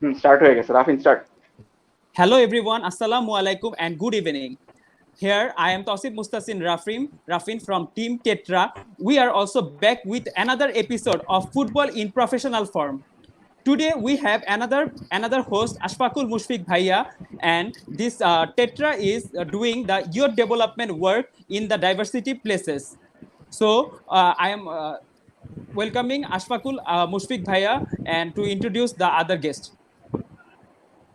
Start হয়ে গেছে। রাফিন start. Hello everyone, Assalamu alaikum and good evening. Here I am Tausif Mustasin Rafin from Team Tetra. We are also back with another episode of Football in Professional Form. Today we have another host Ashfaqul Mushfiq Bhaiya, and this Tetra is doing the youth development work in the diversity places. So I am welcoming Ashfaqul Mushfiq Bhaiya and to introduce the other guest.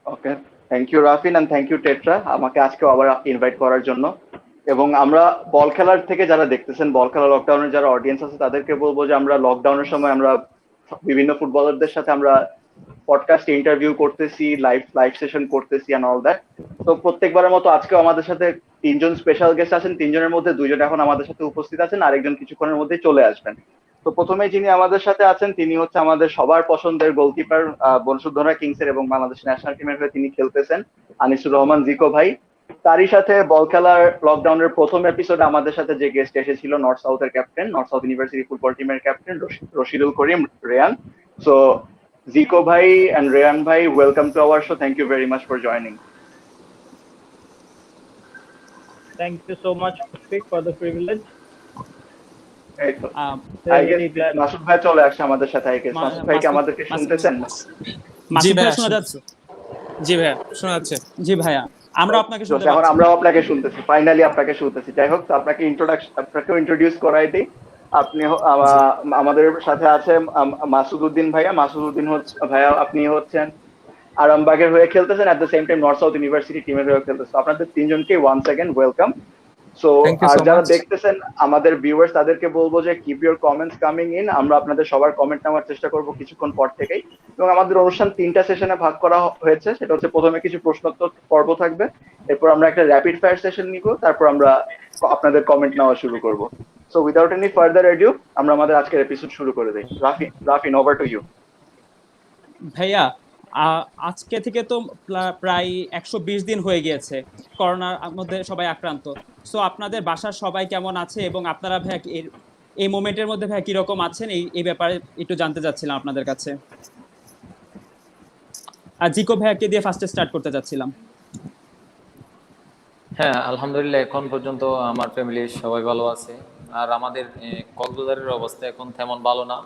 Okay, thank you Rafin and thank you Tetra আমাকে আজকে আবার invite করার জন্য। এবং আমরা বল খেলার থেকে যারা দেখতেছেন, বল খেলা লকডাউনের যারা অডিয়েন্স আছে তাদেরকে বলবো যে আমরা লকডাউনের সময় আমরা বিভিন্ন ফুটবলারদের সাথে আমরা পডকাস্ট ইন্টারভিউ করতেছি, লাইভ সেশন করতেছি এন্ড অল দ্যাট। তো প্রত্যেকবারের মতো আজকেও আমাদের সাথে তিনজন স্পেশাল গেস্ট আছেন। তিনজনের মধ্যে দুইজন এখন আমাদের সাথে উপস্থিত আছেন, আরেকজন কিছুক্ষণের মধ্যেই চলে আসবেন। তো প্রথমে যিনি আমাদের সাথে আছেন তিনি হচ্ছে আমাদের সবার পছন্দের গোলকিপার, বংশধরা কিংসের এবং বাংলাদেশ ন্যাশনাল টিমের হয়ে তিনি খেলতেছেন, আনিসুর রহমান জিকো ভাই। তারই সাথে বল খেলার লকডাউনের প্রথম এপিসোডে আমাদের সাথে যে গেস্ট এসেছিল নর্থ সাউথের captain, north south university football টিমের ক্যাপ্টেন রশিদুল করিম রেয়ান। সো জিকো ভাই এন্ড রেয়ান ভাই, welcome to our show. Thank you very much for joining. Thank you so much, Mushfiq, for the privilege. Masud ভাই চলে আসছে আমাদের সাথে। মাসুদ ভাই কি আমাদেরকে শুনতেছেন? জি ভাইয়া শোনা যাচ্ছে। জি ভাইয়া শোনা যাচ্ছে। জি ভাইয়া আমরা আপনাকে শুনতে পাচ্ছি। এখন আমরাও আপনাকে শুনতেছি, ফাইনালি আপনাকে শুনতেছি। যাই হোক, আপনাকে ইন্ট্রোডিউস করাই দিই। আপনি আমাদের সাথে আছে মাসুদ উদ্দিন ভাইয়া। মাসুদ উদ্দিন ভাইয়া আপনি হচ্ছেন আরামবাগের হয়ে খেলতেছেন, at the same time North south University টিমের হয়ে খেলতেছেন। আপনাদের তিনজনকে ওয়ান্স অ্যাগেন ওয়েলকাম। সো আর যারা দেখতেছেন আমাদের ভিউয়ার্স, তাদেরকে বলবো যে keep your comments coming in. আমরা আপনাদের সবার কমেন্ট নেওয়ার চেষ্টা করব কিছুক্ষণ পর থেকেই। এবং আমাদের অনুষ্ঠান 3টা সেশনে ভাগ করা হয়েছে। সেটা হচ্ছে প্রথমে কিছু প্রশ্নোত্তর পর্ব থাকবে, এরপর আমরা একটা র্যাপিড ফায়ার সেশন নিব, তারপর আমরা আপনাদের কমেন্ট নেওয়া শুরু করব। So without any further edu আমরা আমাদের আজকের এপিসোড শুরু করে দেই। রাফিন ওভার টু ইউ। ভাইয়া আজকে থেকে তো প্রায় 120 দিন হয়ে গিয়েছে করোনার মধ্যে সবাই আক্রান্ত। সো আপনাদের বাসার সবাই কেমন আছে এবং আপনারা ভাইয়া এই মোমেন্টের মধ্যে ভাইয়া কিরকম আছেন এই ব্যাপারে একটু জানতে চাচ্ছিলাম আপনাদের কাছে। আর জিকো ভাইয়াকে দিয়ে ফার্স্টে স্টার্ট করতে চাচ্ছিলাম। হ্যাঁ, আলহামদুলিল্লাহ এখন পর্যন্ত আমার ফ্যামিলির সবাই ভালো আছে। আর আমাদের কক্সবাজারের অবস্থা এখন তেমন ভালো না।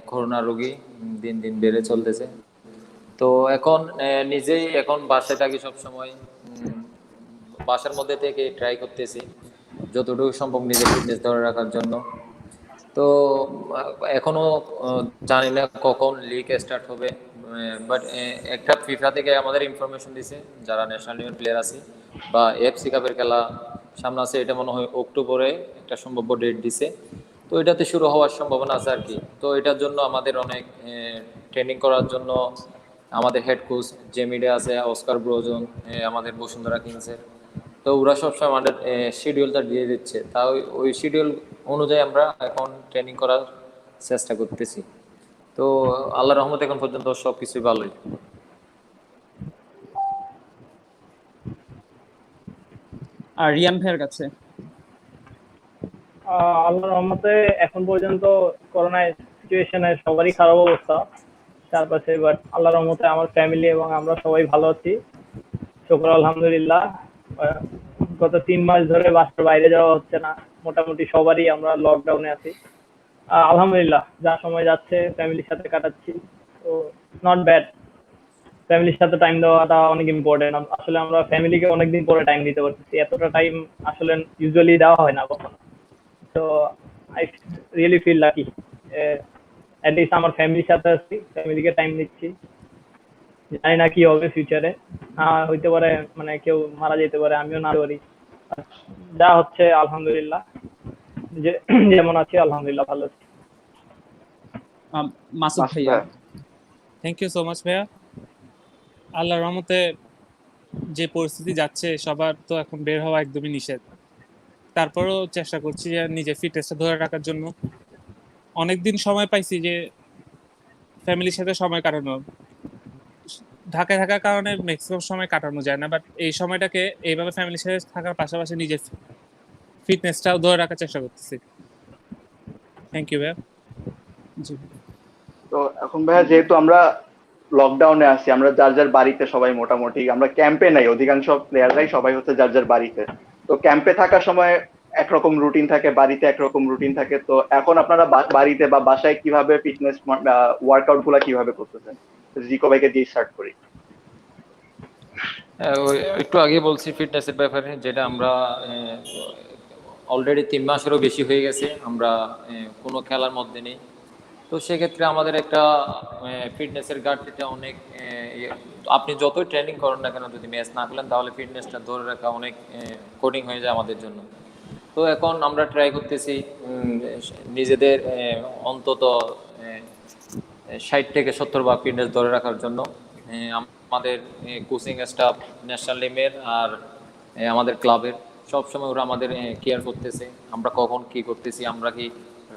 করোনা রোগী দিন দিন বেড়ে চলতেছে। তো এখন নিজেই এখন বাসায় থাকি সবসময়। বাসার মধ্যে থেকে ট্রাই করতেছি যতটুকু সম্ভব নিজের ফিটনেস ধরে রাখার জন্য। তো এখনো জানি না কখন লিগ স্টার্ট হবে, বাট একটা ফিফা থেকে আমাদের ইনফরমেশন দিছে যারা ন্যাশনাল টিমের প্লেয়ার আছে বা এফসি কাপের খেলা সামনে আছে, এটা মনে হয় অক্টোবরে একটা সম্ভাব্য ডেট দিছে। তো এটাতে শুরু হওয়ার সম্ভাবনা আছে আর কি। তো এটার জন্য আমাদের অনেক ট্রেনিং করার জন্য আমাদের হেড কোচ জেমিডে আছে, অস্কার ব্রোজন, আমাদের বসুন্ধরা কিংসের। তো ওরা সবসময় আমাদের শিডিউলটা দিয়ে দিচ্ছে, তা ওই শিডিউল অনুযায়ী আমরা এখন ট্রেনিং করার চেষ্টা করতেছি। তো আল্লাহর রহমতে এখন পর্যন্ত সবকিছুই ভালোই। আর রিয়ান ভাইয়ের কাছে আল্লাহর রহমতে এখন পর্যন্ত করোনা সিচুয়েশনে সবারই খারাপ অবস্থা চারপাশে, বাট আল্লাহর রহমতে আমার ফ্যামিলি এবং আমরা সবাই ভালো আছি, শুকর আলহামদুলিল্লাহ। গত 3 মাস ধরে বাসার বাইরে যাওয়া হচ্ছে না, মোটামুটি সবারই আমরা লকডাউনে আছি। আলহামদুলিল্লাহ যা সময় যাচ্ছে ফ্যামিলির সাথে কাটাচ্ছি, তো নট ব্যাড। ফ্যামিলির সাথে টাইম দেওয়াটা অনেক ইম্পর্টেন্ট। আসলে আমরা ফ্যামিলিকে অনেকদিন পরে টাইম দিতে পারতেছি, এতটা টাইম আসলে ইউজুয়ালি দেওয়া হয় না কখনো। তো I really feel lucky, at least আমার ফ্যামিলির সাথে আছি, ফ্যামিলিকে টাইম দিচ্ছি। জানি না কি হবে ফিউচারে, হইতে পারে মানে কেউ মারা যেতে পারে, আমিও না পারি। যা হচ্ছে আলহামদুলিল্লাহ, যেমন আছি আলহামদুলিল্লাহ ভালো আছি। মাসুদ ভাইয়া। থ্যাংক ইউ সো মাচ ভাইয়া। আল্লাহর রহমতে যে পরিস্থিতি যাচ্ছে সবার তো এখন বের হওয়া একদমই নিষেধ। তারপরেও চেষ্টা করছি যে নিজের ফিটনেসটা ধরে রাখার জন্য। অনেকদিন সময় পাইছি যে ফ্যামিলির সাথে সময় কাটানোর। ঢাকায় থাকার কারণে ম্যাক্সিমাম সময় কাটানো যায় না, বাট এই সময়টাকে এইভাবে ফ্যামিলির সাথে থাকার পাশাপাশি নিজের ফিটনেসটাও ধরে রাখার চেষ্টা করতেছি। থ্যাংক ইউ ভাইয়া। তো এখন ভাইয়া যেহেতু আমরা লকডাউনে আছি, আমরা যার যার বাড়িতে সবাই মোটামুটি, আমরা ক্যাম্পে নাই, অধিকাংশ প্লেয়াররাই সবাই হচ্ছে যার যার বাড়িতে। তো ক্যাম্পে থাকার সময় একরকম রুটিন থাকে, বাড়িতে একরকম রুটিন থাকে। তো এখন আপনারা বাড়িতে বা বাসায় কিভাবে ফিটনেস ওয়ার্কআউট গুলা কিভাবে করতেছেন? জিকো ভাইকে দিয়ে স্টার্ট করি। ওই একটু আগে বলছি ফিটনেসের ব্যাপারে, যেটা আমরা অলরেডি 3 মাসেরও বেশি হয়ে গেছে আমরা কোনো খেলার মধ্যে নেই। তো সেক্ষেত্রে আমাদের একটা ফিটনেসের ঘাটতিটা অনেক। আপনি যতই ট্রেনিং করেন না কেন, যদি ম্যাচ না খেলেন তাহলে ফিটনেসটা ধরে রাখা অনেক কঠিন হয়ে যায় আমাদের জন্য। তো এখন আমরা ট্রাই করতেছি নিজেদের অন্তত 60 থেকে 70 ভাগ ফিটনেস ধরে রাখার জন্য। আমাদের কোচিং স্টাফ, ন্যাশনাল টিমের আর আমাদের ক্লাবের সবসময় ওরা আমাদের কেয়ার করতেছে, আমরা কখন কি করতেছি, আমরা কি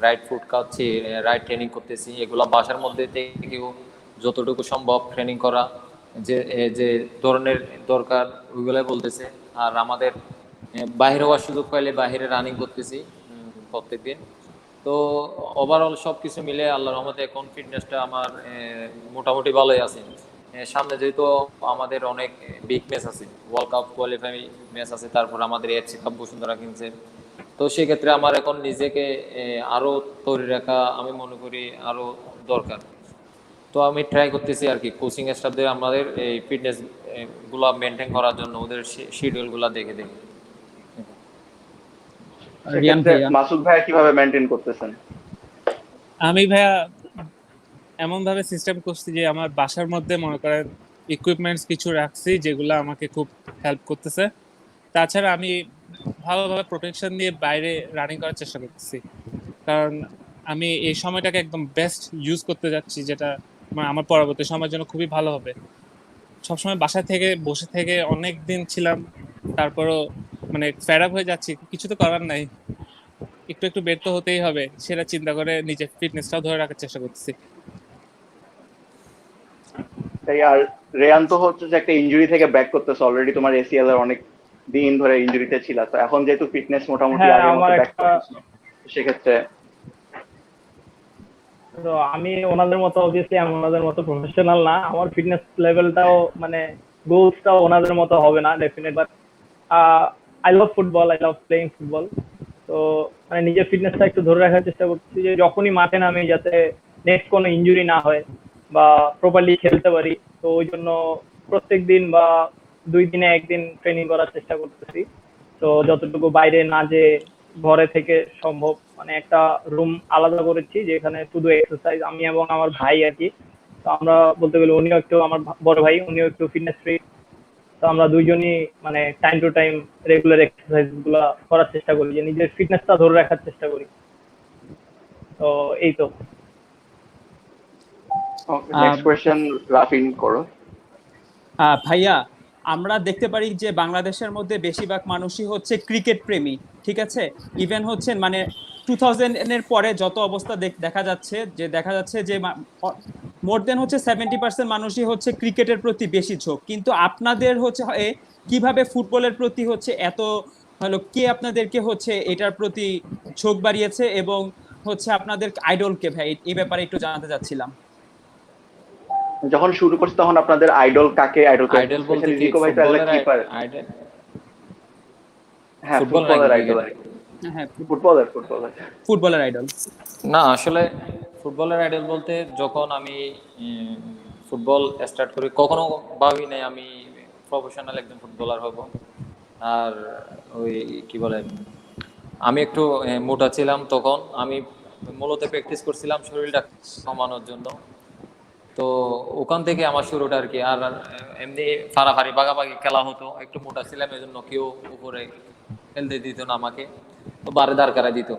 রাইট ফুড খাচ্ছি, রাইট ট্রেনিং করতেছি, এগুলো বাসার মধ্যে থেকেও যতটুকু সম্ভব ট্রেনিং করা, যে যে ধরনের দরকার ওইগুলাই বলতেছে। আর আমাদের বাইরে হওয়ার সুযোগ পাইলে বাইরে রানিং করতেছি প্রত্যেকদিন। তো ওভারঅল সব কিছু মিলে আল্লাহর রহমতে এখন ফিটনেসটা আমার মোটামুটি ভালোই আছে। সামনে যেহেতু আমাদের অনেক বিগ ম্যাচ আছে, ওয়ার্ল্ড কাপ কোয়ালিফাই ম্যাচ আছে, তারপর আমাদের এফসি কাপ বসুন্ধরা কিংসে। তো সেক্ষেত্রে আমার এখন নিজেকে আরো তৈরি রাখা আমি মনে করি আরো দরকার। তো আমি ট্রাই করতেছি আর কি কোচিং স্টাফদের আমাদের এই ফিটনেস গুলা মেনটেন করার জন্য ওদের শিডিউল গুলা দেখে দেখে। রিয়ান সেক্ষেত্রে ভাইয়া, মাসুদ ভাইয়া কিভাবে মেনটেন করতেছেন? আমি ভাইয়া এমন ভাবে সিস্টেম করছি যে আমার বাসার মধ্যে মনে করেন ইকুইপমেন্টস কিছু রাখছি যেগুলো আমাকে খুব হেল্প করতেছে। তাছাড়া আমি ভালোভাবে প্রোটেকশন দিয়ে বাইরে রানিং করার চেষ্টা করতেছি, কারণ আমি এই সময়টাকে একদম বেস্ট ইউজ করতে যাচ্ছি, যেটা আমার পরবর্তী সময়ের জন্য খুবই ভালো হবে। সবসময় বাসা থেকে বসে থেকে অনেক দিন ছিলাম, তারপরও মানে ফেড আপ হয়ে যাচ্ছি, কিছু তো করার নাই, একটু একটু বের তো হতেই হবে, সেটা চিন্তা করে নিজের ফিটনেসটাও ধরে রাখার চেষ্টা করতেছি। তাই আর রেয়ান তো হচ্ছে যে একটা ইনজুরি থেকে ব্যাক করতেছে অলরেডি, তোমার এসিএল এর অনেক দিন ধরে ইনজুরিতে ছিল, তো এখন যেহেতু ফিটনেস মোটামুটি হ্যাঁ, আগের মতো আমার ব্যাক একটা করতেছে, সেক্ষেত্রে তো আমি ওনাদের মতো অবভিয়াসলি আমি ওনাদের মতো প্রফেশনাল না, আমার ফিটনেস লেভেলটাও মানে গোলসটাও ওনাদের মতো হবে না definite, but I love football, I love playing football. তো মানে নিজের ফিটনেসটা একটু ধরে রাখার চেষ্টা করছি যে যখনই মাঠে নামি যাতে নেক্সট কোনো ইনজুরি না হয় বা প্রপারলি খেলতে পারি। তো ওই জন্য প্রত্যেক দিন বা 2 দিনে একদিন ট্রেনিং করার চেষ্টা করতেছি। তো যতটুকু বাইরে না যে ঘরে থেকে সম্ভব, মানে একটা রুম আলাদা করেছি যেখানে শুধু এক্সারসাইজ, আমি এবং আমার ভাই আর কি। তো আমরা বলতে গেলে উনিও একটু আমার বড় ভাই, উনিও একটু ফিটনেস ফ্রিক। তো আমরা দুইজনই মানে time to time regular exercise গুলা করার চেষ্টা করি, যে নিজের ফিটনেসটা ধরে রাখার চেষ্টা করি। তো এই তো। নেক্সট কোয়েশ্চেন রাফিন করো। ভাইয়া, আমরা দেখতে পারি যে বাংলাদেশের মধ্যে বেশিরভাগ মানুষই হচ্ছে ক্রিকেট প্রেমী, ঠিক আছে? ইভেন হচ্ছে মানে 2000 এর পরে যত অবস্থা দেখা যাচ্ছে যে মোর দেন হচ্ছে 70% মানুষই হচ্ছে ক্রিকেটের প্রতি বেশি ঝোঁক। কিন্তু আপনাদের হচ্ছে কিভাবে ফুটবলের প্রতি হচ্ছে এত হলো, কে আপনাদেরকে হচ্ছে এটার প্রতি ঝোঁক বাড়িয়েছে এবং হচ্ছে আপনাদের আইডলকে, ভাই এই ব্যাপারে একটু জানাতে চাচ্ছিলাম। যখন শুরু করছি তখন আপনাদের আইডল কাকে আইডল আইডল বলতে স্পেশালি কি জিকো ভাই তো অ্যাজ ফুটবলের কিপার? আইডল? হ্যাঁ, ফুটবল ফুটবলার নাকি আইডল, ক্রিকেট? হ্যাঁ, ফুটবলার। ফুটবলের আইডল। না আসলে ফুটবলের আইডল বলতে যখন আমি ফুটবল স্টার্ট করি কখনো ভাবি নাই আমি প্রফেশনাল একজন ফুটবলার হব। আর ওই কি বলে, আমি একটু মোটা ছিলাম তখন, আমি মূলত প্র্যাকটিস করছিলাম শরীরটা কমানোর জন্য। তো ওখান থেকে আমার শুরুটা আর কি। আর এমনি ফাড়াফাড়ি ভাগাভাগি খেলা হতো, একটু মোটা ছিলাম এজন্য কেউ উপরে খেলতে দিত না আমাকে, তো বারে দাঁড় করায় দিত।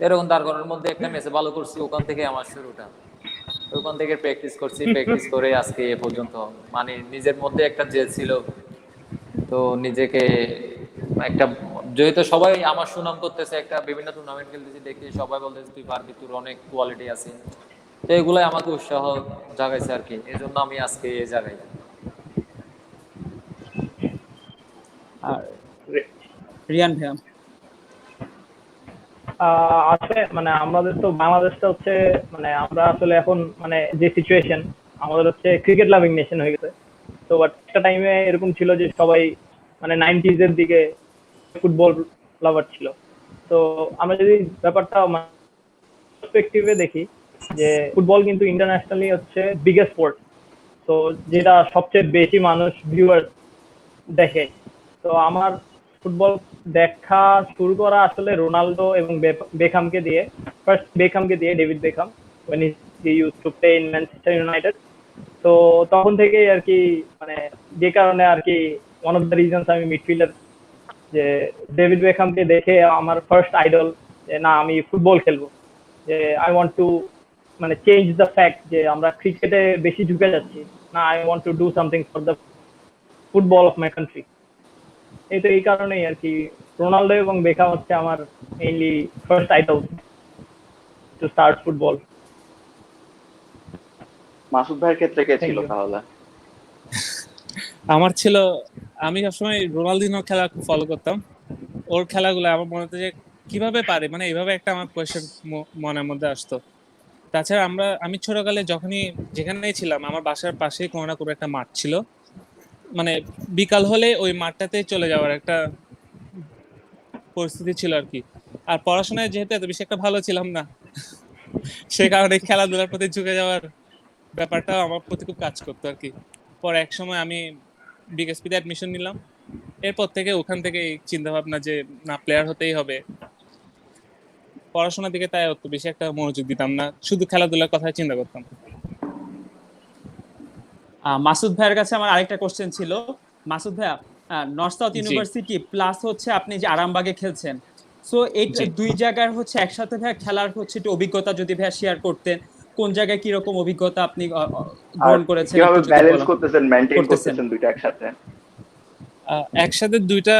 এরকম দাঁড় করার মধ্যে একটা ম্যাচে ভালো করছি, ওখান থেকে আমার শুরুটা। ওখান থেকে প্র্যাকটিস করছি, প্র্যাকটিস করে আজকে এ পর্যন্ত। মানে নিজের মধ্যে একটা জেদ ছিল, তো নিজেকে একটা, যেহেতু সবাই আমার সুনাম করতেছে, একটা বিভিন্ন টুর্নামেন্ট খেলতেছি দেখে সবাই বলতেছে তুই পারবি, তোর অনেক কোয়ালিটি আছে। তো এগুলাই আমাকে উৎসাহ জাগাইছে আর কি, এই জন্য আমি আজকে এই জায়গায়। আর রিয়ান ভাইয়া, আসলে মানে আমাদের তো বাংলাদেশটা হচ্ছে মানে আমরা আসলে এখন মানে যে সিচুয়েশন, আমাদের হচ্ছে ক্রিকেট লাভিং নেশন হয়ে গেছে। তো বাট একটা টাইমে এরকম ছিল যে সবাই মানে 90s এর দিকে ফুটবল লাভার ছিল। তো আমরা যদি ব্যাপারটা পার্সপেক্টিভে দেখি যে ফুটবল কিন্তু ইন্টারন্যাশনালি হচ্ছে বিগেস্ট স্পোর্ট, তো যেটা সবচেয়ে বেশি মানুষ ভিউয়ার দেখে। তো আমার ফুটবল দেখা শুরু করা আসলে রোনালদো এবং বেকহামকে দিয়ে, ফার্স্ট বেকহামকে দিয়ে, David Beckham when he used to play in Manchester United। তো তখন থেকেই আর কি মানে যে কারণে আর কি ওয়ান অফ দ্য রিজনস আমি মিডফিল্ডার, যে ডেভিড বেকহামকে দেখে আমার ফার্স্ট আইডল যে না আমি ফুটবল খেলবো, যে আই ওয়ান্ট টু মানে চেঞ্জ দ্য ফ্যাক্ট যে আমরা ক্রিকেটে বেশি ঝুঁকে যাচ্ছি, না I want to do something for the football of my country. এই কারণেই আর কি রোনালদো এবং বেকহাম হচ্ছে আমার mainly first idol to start football. Masud ভাইয়ের ক্ষেত্রে কে ছিল Thank you. তাহলে? আমার ছিল, আমি সবসময় রোনালদিনোর খেলা খুব ফলো করতাম। ওর খেলাগুলো আমার মনে হতো যে কিভাবে পারে, মানে এইভাবে একটা আমার কোয়েশ্চেন মনের মধ্যে আসতো। তাছাড়া আমি ছোটকালে যখনই যেখানেই ছিলাম, আমার বাসার পাশেই কোনো না কোনো একটা মাঠ ছিল, মানে বিকাল হলে ওই মাঠটাতে চলে যাওয়ার একটা পরিস্থিতি ছিল আর কি। আর পড়াশোনায় যেহেতু এত বেশি একটা ভালো ছিলাম না, সে কারণে খেলাধুলার প্রতি ঝুঁকে যাওয়ার ব্যাপারটাও আমার প্রতি খুব কাজ করতো আর কি। পরে এক সময় আমি বিকেএসপিতে অ্যাডমিশন নিলাম, এরপর থেকে ওখান থেকে চিন্তা ভাবনা যে না, প্লেয়ার হতেই হবে। পড়াশোনার দিকে তাই অত বেশি একটা মনোযোগ দিতাম না, শুধু খেলাধুলার কথাই চিন্তা করতাম। মাসুদ ভাইয়ের কাছে আমার আরেকটা কোশ্চেন ছিল। মাসুদ ভাইয়া, নর্থ সাউথ জি। ইউনিভার্সিটি প্লাস হচ্ছে আপনি যে আরামবাগে খেলছেন, সো এই জি। দুই জায়গার হচ্ছে একসাথে ভাইয়া খেলার হচ্ছে একটু অভিজ্ঞতা যদি ভাইয়া শেয়ার করতেন, কোন জায়গায় কি রকম অভিজ্ঞতা আপনি আর গ্রহণ করেছেন, কিভাবে একটু যদি ব্যালেন্স বলেন। করতেছেন, মেইনটেইন করতেছেন। করতেছেন দুইটা একসাথে? একসাথে দুইটা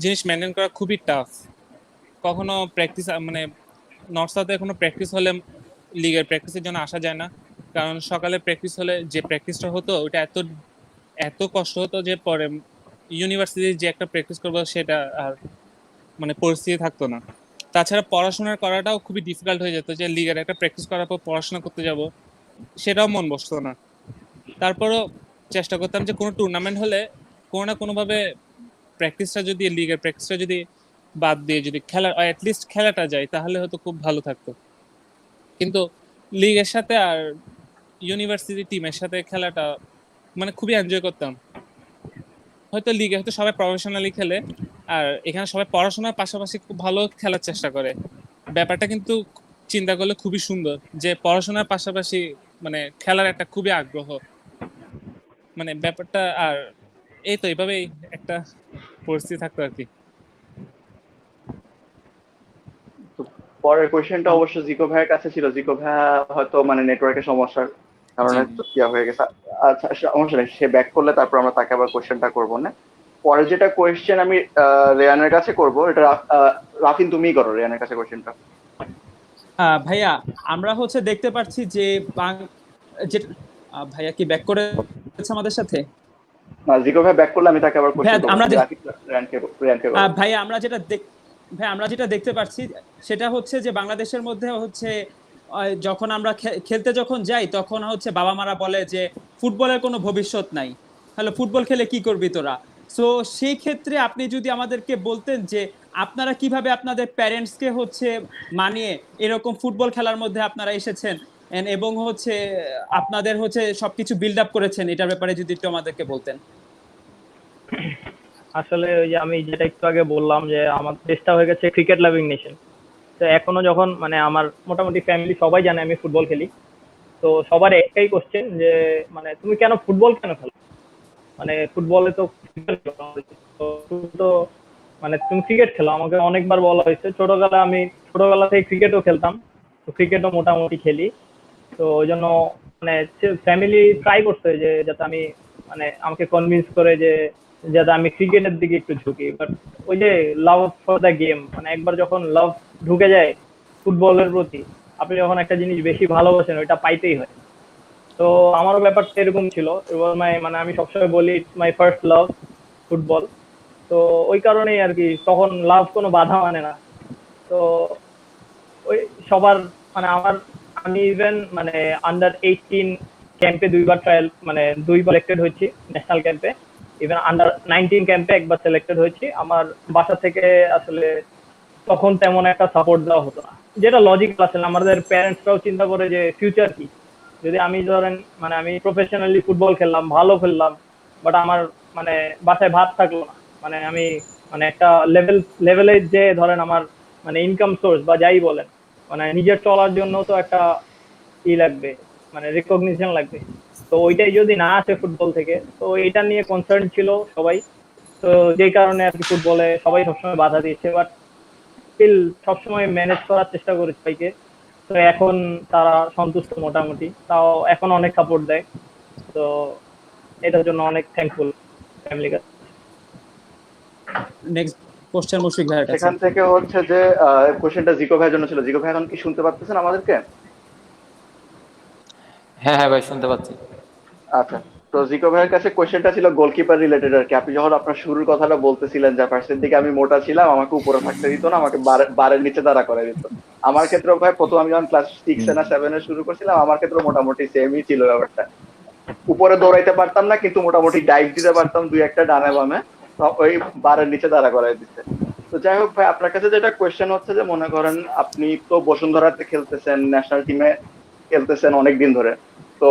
জিনিস মেনটেন করা খুবই টাফ। কখনো প্র্যাকটিস মানে নর্থ সাউথে কোনো প্র্যাকটিস হলে লিগের প্র্যাকটিসের জন্য আসা যায় না, কারণ সকালে প্র্যাকটিস হলে যে প্র্যাকটিসটা হতো ওটা এত এত কষ্ট হতো যে পরে ইউনিভার্সিটির যে একটা প্র্যাকটিস করবো সেটা আর মানে পরিস্থিতি থাকতো না। তাছাড়া পড়াশোনা করাটাও খুবই ডিফিকাল্ট হয়ে যেত, যে লিগের একটা প্র্যাকটিস করার পর পড়াশোনা করতে যাব সেটাও মন বসতো না। তারপরও চেষ্টা করতাম যে কোনো টুর্নামেন্ট হলে কোনো না কোনোভাবে প্র্যাকটিসটা যদি লিগের প্র্যাকটিসটা যদি বাদ দিয়ে যদি খেলা অ্যাটলিস্ট খেলাটা যায় তাহলে হয়তো খুব ভালো থাকতো। কিন্তু লিগের সাথে আর ইউনিভার্সিটি টিমের সাথে খেলাটা মানে খুবই এনজয় করতাম। হয়তো লিগে হয়তো সবাই প্রফেশনালি খেলে, আর এখানে সবাই পড়াশোনার পাশাপাশি খুব ভালো খেলার চেষ্টা করে। ব্যাপারটা কিন্তু চিন্তা করলে খুবই সুন্দর, যে পড়াশোনার পাশাপাশি মানে খেলার একটা খুবই আগ্রহ, মানে ব্যাপারটা। আর এই তো এইভাবেই একটা পরিস্থিতি থাকতো আর কি। তো পরের কোয়েশ্চেনটা অবশ্য জিকো ভাইয়ের কাছে ছিল। জিকো ভাইয়া হয়তো মানে নেটওয়ার্কের সমস্যার কারণে জি। তো ইয়া হয়ে গেছে। আচ্ছা, সমস্যা নেই, সে ব্যাক করলে তারপর আমরা তাকে আবার কোয়েশ্চেনটা করবো না। পরে যেটা কোয়েশ্চেন আমি রেয়ানের কাছে করব, এটা রাফিন তুমিই করো রেয়ানের কাছে কোয়েশ্চেনটা। ভাইয়া, আমরা হচ্ছে দেখতে পাচ্ছি যে ভাইয়া কি ব্যাক করেছে আমাদের সাথে? না, জিকো ভাই ব্যাক করলে আমি তাকে আবার কোয়েশ্চেন ভাইয়া, আমরা করব। রেয়ানকে করব। ভাইয়া আমরা যেটা দেখতে পাচ্ছি সেটা হচ্ছে যে বাংলাদেশের মধ্যে হচ্ছে যখন আমরা খেলতে যখন যাই তখন হচ্ছে বাবা মারা বলে যে ফুটবলের কোনো ভবিষ্যৎ নাই, হ্যালো ফুটবল খেলে কি করবি তোরা। সো সেই ক্ষেত্রে আপনি যদি আমাদেরকে বলতেন যে আপনারা কিভাবে আপনাদের প্যারেন্টসকে হচ্ছে মানিয়ে এরকম ফুটবল খেলার মধ্যে আপনারা এসেছেন এবং হচ্ছে আপনাদের হচ্ছে সবকিছু বিল্ড আপ করেছেন, এটার ব্যাপারে যদি একটু আমাদেরকে বলতেন। আসলে ওই যে আমি যেটা একটু আগে বললাম যে আমার দেশটা হয়ে গেছে ক্রিকেট লাভিং নেশন। তো এখনো যখন মানে আমার মোটামুটি ফ্যামিলি সবাই জানে আমি ফুটবল খেলি, তো সবার একটাই কোশ্চেন যে মানে তুমি কেন ফুটবল কেন খেলো, মানে ফুটবলে তো তো মানে তুমি ক্রিকেট খেলো। আমাকে অনেকবার বলা হয়েছে, ছোটবেলা থেকে ক্রিকেটও খেলতাম, তো ক্রিকেটও মোটামুটি খেলি। তো ওই জন্য মানে ফ্যামিলি ট্রাই করছে যে যাতে আমি মানে আমাকে কনভিন্স করে যে যাতে আমি ক্রিকেটের দিকে একটু ঝুঁকি। বাট ওই যে লাভ ফর দ্য গেম, মানে একবার যখন লাভ ঢুকে যায় ফুটবলের প্রতি, আপনি যখন একটা জিনিস বেশি ভালোবাসেন ওইটা পাইতেই হয়। তো আমারও ব্যাপারটা এরকম ছিল। এবার মানে আমি সবসময় বলি it's my first love football. তো ওই কারণেই আর কি তখন লাভ কোনো বাধা মানে না। তো ওই সবার মানে আমি ইভেন মানে আন্ডার 18 ক্যাম্পে দুইবার ট্রায়াল মানে দুইবার সিলেক্টেড হয়েছি ন্যাশনাল ক্যাম্পে, ইভেন আন্ডার 19 ক্যাম্পে একবার সিলেক্টেড হয়েছি। আমার বাসা থেকে আসলে তখন তেমন একটা সাপোর্ট দেওয়া হতো না, যেটা লজিক্যাল। আসলে আমাদের প্যারেন্টসরাও চিন্তা করে যে ফিউচার কি, যদি আমি ধরেন মানে আমি প্রফেশনালি ফুটবল খেললাম, ভালো খেললাম, বাট আমার মানে বাসায় ভাত থাকলো না, মানে আমি মানে একটা লেভেলে যে ধরেন আমার মানে ইনকাম সোর্স বা যাই বলেন, মানে নিজের চলার জন্য তো একটা ই লাগবে, মানে রেকগনিশন লাগবে। তো ওইটাই যদি না আসে ফুটবল থেকে, তো এটা নিয়ে কনসার্ন ছিল সবাই। তো যেই কারণে আর কি ফুটবলে সবাই সবসময় বাধা দিয়েছে, বাট স্টিল সবসময় ম্যানেজ করার চেষ্টা করি সবাইকে। তো এখন তারা সন্তুষ্ট মোটামুটি, তাও এখন অনেক সাপোর্ট দেয়। তো এটার জন্য অনেক থ্যাঙ্কফুল ফ্যামিলি কাছে। নেক্সট কোশ্চেন মুশফিক ভাইয়ের কাছে। সেখান থেকে হচ্ছে যে কোশ্চেনটা জিকো ভাইয়ের জন্য ছিল। জিকো ভাই এখন কি শুনতে পাচ্ছেন আমাদেরকে? হ্যাঁ হ্যাঁ ভাই, শুনতে পাচ্ছি। আচ্ছা, তো জিকো ভাইয়ের কাছে কোশ্চেনটা ছিল গোলকিপার রিলেটেড আর কি। আপনি যখন আপনার শুরুর কথাটা বলতেছিলেন যে ফার্স্টের দিকে আমি মোটা ছিলাম, আমাকে উপরে থাকতে দিত না, আমাকে বারের নিচে দাঁড়া করে দিত। আমার ক্ষেত্রে ভাই প্রথম আমি যখন ক্লাস 6 না 7 এ শুরু করছিলাম, আমার ক্ষেত্রে মোটামুটি সেমই ছিল ব্যাপারটা। উপরে দৌড়াইতে পারতাম না, কিন্তু মোটামুটি ডাইভ দিতে পারতাম দুই একটা ডানে বামে, ওই বারের নিচে দাঁড়া করাই দিতে। তো যাই হোক ভাই, আপনার কাছে যেটা কোয়েশ্চেন হচ্ছে যে মনে করেন আপনি তো বসুন্ধরাতে খেলতেছেন, ন্যাশনাল টিমে খেলতেছেন অনেকদিন ধরে। তো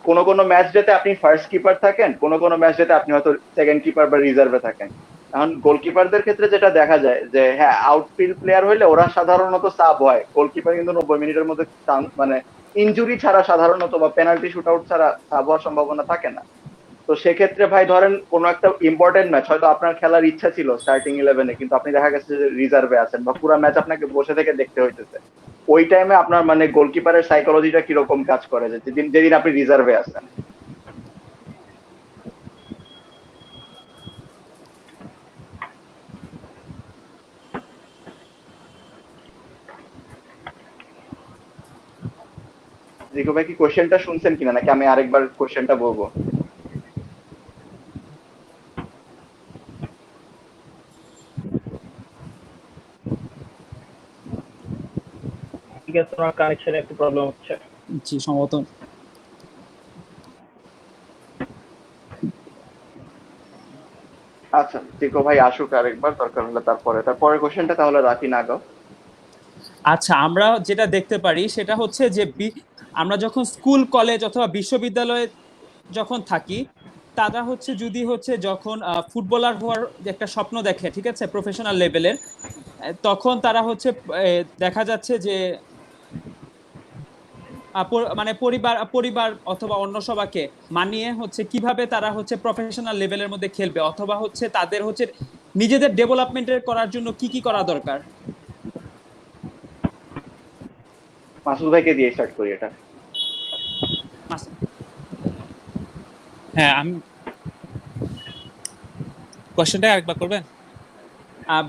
কোনো ম্যাচ যেতে আপনি ফার্স্ট কিপার থাকেন, কোনো ম্যাচ যেতে আপনি হয়তো সেকেন্ড কিপার বা রিজার্ভে থাকেন। এখন গোলকিপারদের ক্ষেত্রে যেটা দেখা যায় যে হ্যাঁ, আউটফিল্ড প্লেয়ার হইলে ওরা সাধারণত সাব হয়, গোলকিপার কিন্তু 90 মিনিটের মধ্যে মানে ইনজুরি ছাড়া সাধারণত বা পেনাল্টি শুট আউট ছাড়া সাব হওয়ার সম্ভাবনা থাকে না। তো সেক্ষেত্রে ভাই ধরেন কোনো একটা ইম্পর্টেন্ট ম্যাচ হয়তো আপনার খেলার ইচ্ছা ছিল স্টার্টিং 11-এ, কিন্তু আপনি দেখা গেছে যে রিজার্ভে আছেন বা পুরো ম্যাচ আপনাকে বসে থেকে দেখতে হইতেছে। ওই টাইমে আপনার মানে গোলকিপারের সাইকোলজিটা কিরকম কাজ করে যে যেদিন আপনি রিজার্ভে আছেন? জিকো ভাই কি কোশ্চেনটা শুনছেন কিনা, নাকি আমি আরেকবার কোশ্চেনটা বলবো? ঠিক আছে, তোমার কানেকশনে একটু প্রবলেম হচ্ছে। জি সম্ভবত। আচ্ছা, জিকো ভাই আসুক আরেকবার, দরকার হলে তারপরে কোশ্চেনটা তাহলে রাখি না গো। আচ্ছা, আমরা যেটা দেখতে পারি সেটা হচ্ছে যে আমরা যখন স্কুল কলেজ অথবা বিশ্ববিদ্যালয়ে যখন থাকি, তারা হচ্ছে যদি হচ্ছে যখন ফুটবলার হওয়ার যে একটা স্বপ্ন দেখে, ঠিক আছে, প্রফেশনাল লেভেলের, তখন তারা হচ্ছে দেখা যাচ্ছে যে মানে পরিবার অথবা অন্য সবাইকে মানিয়ে হচ্ছে কিভাবে তারা হচ্ছে প্রফেশনাল লেভেলের মধ্যে খেলবে, অথবা হচ্ছে তাদের হচ্ছে নিজেদের ডেভেলপমেন্টের করার জন্য কি কি করা দরকার। মাসুদ ভাইকে দিয়ে স্টার্ট করি এটা। হ্যাঁ, আমি কোশ্চেনটা আরেকবার করবেন?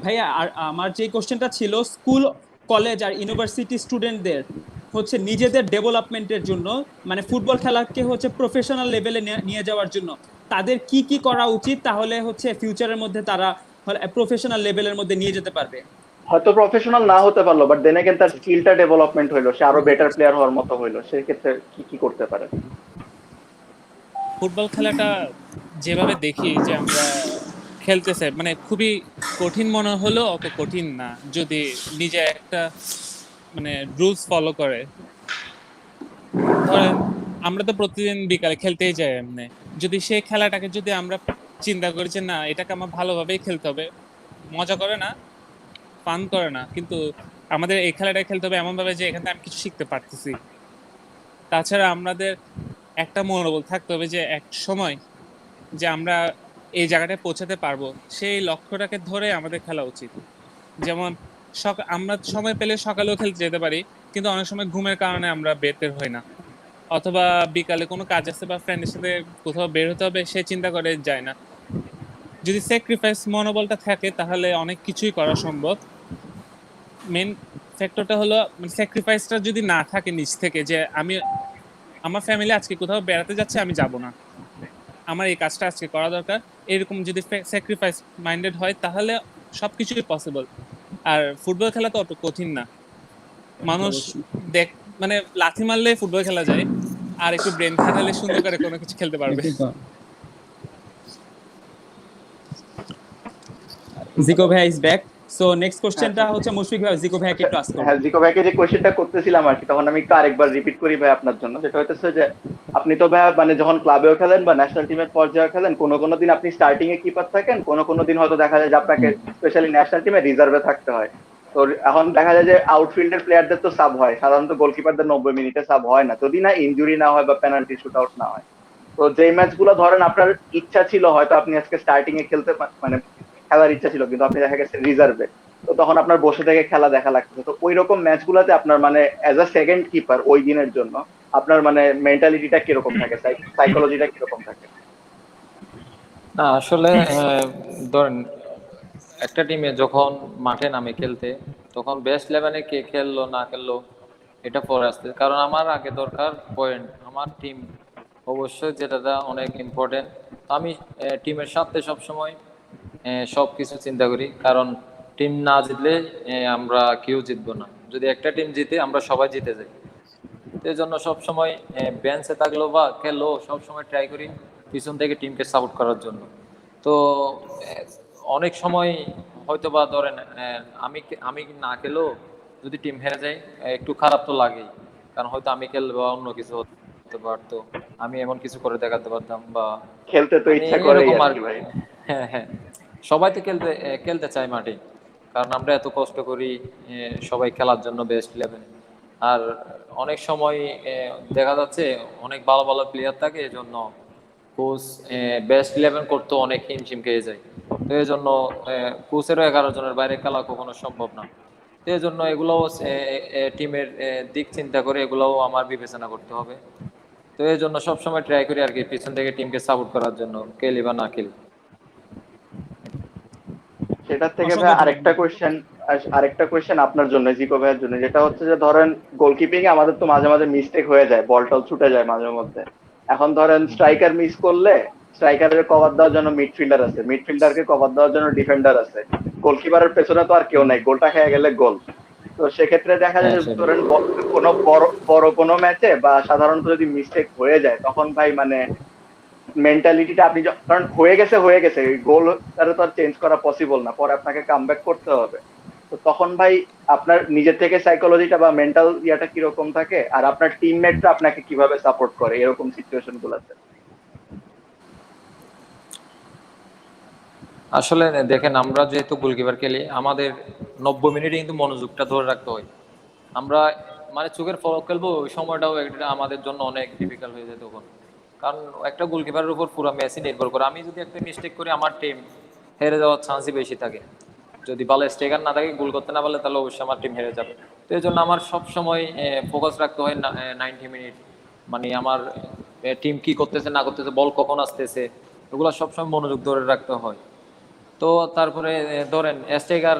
ভাইয়া, আমার যে কোশ্চেনটা ছিল, স্কুল কলেজ আর ইউনিভার্সিটি স্টুডেন্টদের হচ্ছে নিজেদের ডেভেলপমেন্টের জন্য, মানে ফুটবল খেলাকে হচ্ছে প্রফেশনাল লেভেলে নিয়ে যাওয়ার জন্য তাদের কি কি করা উচিত, তাহলে হচ্ছে ফিউচারের মধ্যে তারা প্রফেশনাল লেভেলের মধ্যে নিয়ে যেতে পারবে। হয়তো প্রফেশনাল না হতে পারলো, বাট দেন এগেন তার স্কিলটা ডেভেলপমেন্ট হইলো, সে আরো বেটার প্লেয়ার হওয়ার মতো হইলো, সেক্ষেত্রে কি কি করতে পারে? ফুটবল খেলাটা যেভাবে দেখি যে আমরা খেলতেছে, মানে খুবই কঠিন মনে হলেও অত কঠিন না যদি নিজে একটা মানে রুলস ফলো করে। ধরেন আমরা তো প্রতিদিন বিকালে খেলতেই যাই, এমনি যদি সেই খেলাটাকে যদি আমরা চিন্তা করি যে না, এটাকে আমার ভালোভাবেই খেলতে হবে, মজা করে না, ফান করে না, কিন্তু আমাদের এই খেলাটা খেলতে হবে এমন ভাবে যে এখান থেকে আমি কিছু শিখতে পারতেছি। তাছাড়া আমাদের একটা মনোবল থাকতে হবে যে এক সময় যে আমরা এই জায়গাটায় পৌঁছাতে পারবো, সেই লক্ষ্যটাকে ধরে আমাদের খেলা উচিত। যেমন আমরা সময় পেলে সকালেও খেলতে যেতে পারি, কিন্তু অনেক সময় ঘুমের কারণে আমরা বের হই না, অথবা বিকালে কোনো কাজ আছে বা ফ্রেন্ডের সাথে কোথাও বের হতে হবে সে চিন্তা করে যায় না। যদি স্যাক্রিফাইস মনোবলটা থাকে তাহলে অনেক কিছুই করা সম্ভব। মেন ফ্যাক্টরটা হলো স্যাক্রিফাইসটা যদি না থাকে নিজ থেকে, যে আমি আমার ফ্যামিলি আজকে কোথাও বেড়াতে যাচ্ছে, আমি যাব না, আমার এই কাজটা আজকে করা দরকার, এরকম যদি স্যাক্রিফাইস মাইন্ডেড হয় তাহলে সবকিছুই পসিবল। আর ফুটবল খেলা তো অত কঠিন না, মানুষ মানে লাথি মারলে ফুটবল খেলা যায়, আর একটু ব্রেন খাটালে সুন্দর করে কোনো কিছু খেলতে পারবে। জিকো ভাই ইজ ব্যাক। সো নেক্সট কোশ্চেনটা হচ্ছে মুশফিক ভাই জিকো ভাইকে একটু আস্ক করুন। হ্যাঁ, জিকো ভাইকে যে কোয়েশ্চেনটা করতেছিলাম আর কি, তখন আমি একটু আরেকবার রিপিট করি ভাই আপনার জন্য। যেটা হচ্ছে যে আপনি তো ভাই মানে যখন ক্লাবেও খেলেন বা ন্যাশনাল টিমের পর্যায়ে খেলেন, কোনো কোনো দিন আপনি স্টার্টিং এ কিপার থাকেন, কোনো কোনো দিন হয়তো দেখা যায় যে আপনাকে স্পেশালি ন্যাশনাল টিমে রিজার্ভে থাকতে হয়। তো এখন দেখা যায় যে আউটফিল্ডের প্লেয়ারদের তো সাব হয়, সাধারণত গোলকিপারদের 90 মিনিটে সাব হয় না, যদি না ইনজুরি না হয় বা পেনাল্টি শুট আউট না হয়। তো যেই ম্যাচগুলো ধরেন আপনার ইচ্ছা ছিল হয়তো আপনি আজকে স্টার্টিং এ খেলতে মানে খেলার ইচ্ছা ছিল, কিন্তু আপনি দেখা গেছে রিজার্ভে, তো তখন আপনার বসে থেকে খেলা দেখা লাগতেছে। তো ওই রকম ম্যাচগুলোতে আপনার মানে অ্যাজ আ সেকেন্ড কিপার ওই দিনের জন্য আপনার মানে মেন্টালিটিটা কিরকম থাকে, সাইকোলজিটা কিরকম থাকে? না আসলে ধরেন একটা টিমে যখন মাঠে নামে খেলতে, তখন বেস্ট 11-এ কে খেললো না খেললো এটা পরে আসতে, কারণ আমার আগে দরকার পয়েন্ট, আমার টিম অবশ্যই, যেটা অনেক ইম্পর্টেন্ট। আমি টিমের স্বার্থে সবসময় সবকিছু চিন্তা করি, কারণ টিম না জিতলে আমরা কেউ জিতবো না। যদি একটা টিম জিতে আমরা সবাই জিতে যাই। তো এই জন্য সবসময় বেঞ্চে থাকলেও বা খেললেও সবসময় ট্রাই করি পিছন থেকে টিমকে সাপোর্ট করার জন্য। তো অনেক সময় হয়তো বা ধরেন আমি আমি না খেলেও যদি টিম হেরে যায় একটু খারাপ তো লাগেই, কারণ হয়তো আমি খেললে বা অন্য কিছু হতে পারতো, আমি এমন কিছু করে দেখাতে পারতাম বা খেলতে তো মানে ইচ্ছা করেই এরকম আর আর কি ভাই। হ্যাঁ হ্যাঁ, সবাই তো খেলতে চায় মাঠে, কারণ আমরা এত কষ্ট করি সবাই খেলার জন্য বেস্ট 11। আর অনেক সময় দেখা যাচ্ছে অনেক ভালো ভালো প্লেয়ার থাকে, এজন্য কোচ বেস্ট 11 করতে অনেক হিমশিম খেয়ে যায়। তো এই জন্য কোচেরও 11 জনের বাইরে খেলা কখনো সম্ভব না। তো এই জন্য এগুলোও টিমের দিক চিন্তা করে এগুলোও আমার বিবেচনা করতে হবে। তো এই জন্য সবসময় ট্রাই করি আর কি পিছন থেকে টিমকে সাপোর্ট করার জন্য, খেলি বা না খেলি। সেটার থেকে ভাই অসংখ্য আরেকটা কোয়েশ্চেন আপনার জন্য, জিকো ভাইয়ের জন্য, যেটা হচ্ছে যে ধরেন গোলকিপিং এ আমাদের তো মাঝে মাঝে মিস্টেক হয়ে যায়, বল টল ছুটে যায় মাঝে মধ্যে। এখন ধরেন স্ট্রাইকার মিস করলে স্ট্রাইকারের কভার দেওয়ার জন্য মিডফিল্ডার আছে, মিডফিল্ডারকে কভার দেওয়ার জন্য ডিফেন্ডার আছে, গোলকিপারের পেছনে তো আর কেউ নাই, গোলটা খেয়ে গেলে গোল। তো সেক্ষেত্রে দেখা যায় হ্যাঁ যে সেটাই। ধরেন কোনো বড় বড় কোনো ম্যাচে বা সাধারণত যদি মিস্টেক হয়ে যায়, তখন ভাই মানে মেন্টালিটিটা আপনি কারণ হয়ে গেছে গোল, তারা তো আর চেঞ্জ করা পসিবল না, পরে আপনাকে কামব্যাক করতে হবে। তো তখন ভাই আপনার নিজের থেকে সাইকোলজিটা বা মেন্টাল ইয়াটা কিরকম থাকে, আর আপনার টিমমেটরা আপনাকে কিভাবে সাপোর্ট করে এরকম সিচুয়েশন গুলাতে? আসলে দেখেন, আমরা যেহেতু গোলকিপার খেলি, আমাদের 90 মিনিটে কিন্তু মনোযোগটা ধরে রাখতে হয়। আমরা মানে চোখের পলক খেলবো, ওই সময়টাও একটা আমাদের জন্য অনেক ডিফিকাল্ট হয়ে যায় তখন, কারণ একটা গোলকিপারের উপর পুরো ম্যাচই নির্ভর করে। আমি যদি একটা মিস্টেক করি আমার টিম হেরে যাওয়ার চান্সই বেশি থাকে। যদি ভালো স্ট্রাইকার না থাকে, গোল করতে না পারলে, তাহলে অবশ্যই আমার টিম হেরে যাবে। তো এই জন্য আমার সবসময় ফোকাস রাখতে হয় 90 মিনিট, মানে আমার টিম কি করতেছে না করতেছে, বল কখন আসতেছে, ওগুলো সবসময় মনোযোগ ধরে রাখতে হয়। তো তারপরে ধরেন স্ট্রাইকার,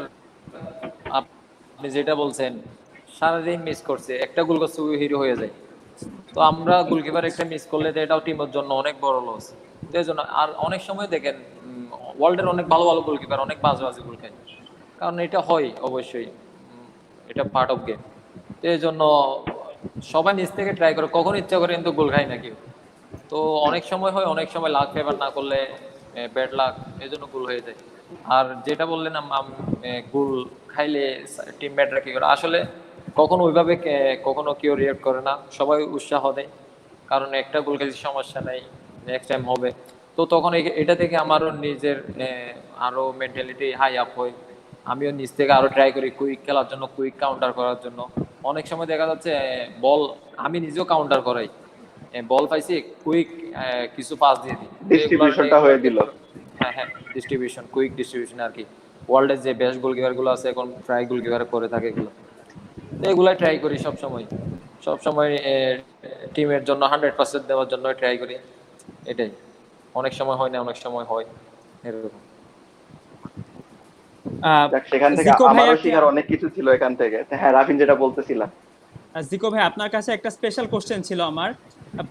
আপনি যেটা বলছেন, সারাদিন মিস করছে, একটা গোল করছে, ওই হিরো হয়ে যায়। তো আমরা গোলকিপার একটা মিস করলে তো এটাও টিমের জন্য অনেক বড় লস। তো এই জন্য আর অনেক সময় দেখেন ওয়ার্ল্ডের অনেক ভালো ভালো গোলকিপার অনেক বাজে বাজে গোল খায়, কারণ এটা হয় অবশ্যই, এটা পার্ট অফ গেম। তো এই জন্য সবাই নিজ থেকে ট্রাই করে, কখন ইচ্ছা করে কিন্তু গোল খায় না কেউ। তো অনেক সময় হয়, অনেক সময় লাক ফেভার না করলে ব্যাড লাক, এই জন্য গোল হয়ে যায়। আর যেটা বললেন গোল খাইলে টিমমেটরা কি করে, আসলে কখনো ওইভাবে কখনো কেউ রিয়েক্ট করে না, সবাই উৎসাহ দেয়, কারণ একটা গোল খেলছি সমস্যা নেই, নেক্সট টাইম হবে। তো তখন এটা থেকে আমারও নিজের আরো মেন্টালিটি হাই আপ হয়, আমিও নিজ থেকে আরো ট্রাই করি কুইক খেলার জন্য, কুইক কাউন্টার করার জন্য। অনেক সময় দেখা যাচ্ছে বল আমি নিজেও কাউন্টার করাই, বল পাইছি কুইক কিছু পাস দিয়ে দিই। তো ডিস্ট্রিবিউশনটা হয়ে দিল। হ্যাঁ হ্যাঁ, ডিস্ট্রিবিউশন, কুইক ডিস্ট্রিবিউশন আর কি। ওয়ার্ল্ডের যে বেস্ট গোলকিপার গুলো আছে এখন প্রায় গোলকিপার করে থাকে এগুলো। তো এগুলাই ট্রাই করি সবসময়, সবসময় টিমের জন্য 100% দেওয়ার জন্য ট্রাই করি, এটাই। অনেক সময় হয় না, অনেক সময় হয়, এরকম। দেখ, সেখান থেকে জিকো আমারও ভাইয়াকে শেখার অনেক কিছু ছিল এখান থেকে। হ্যাঁ রাফিন, যেটা বলতেছিলাম। জিকো ভাই আপনার কাছে একটা স্পেশাল কোশ্চেন ছিল আমার।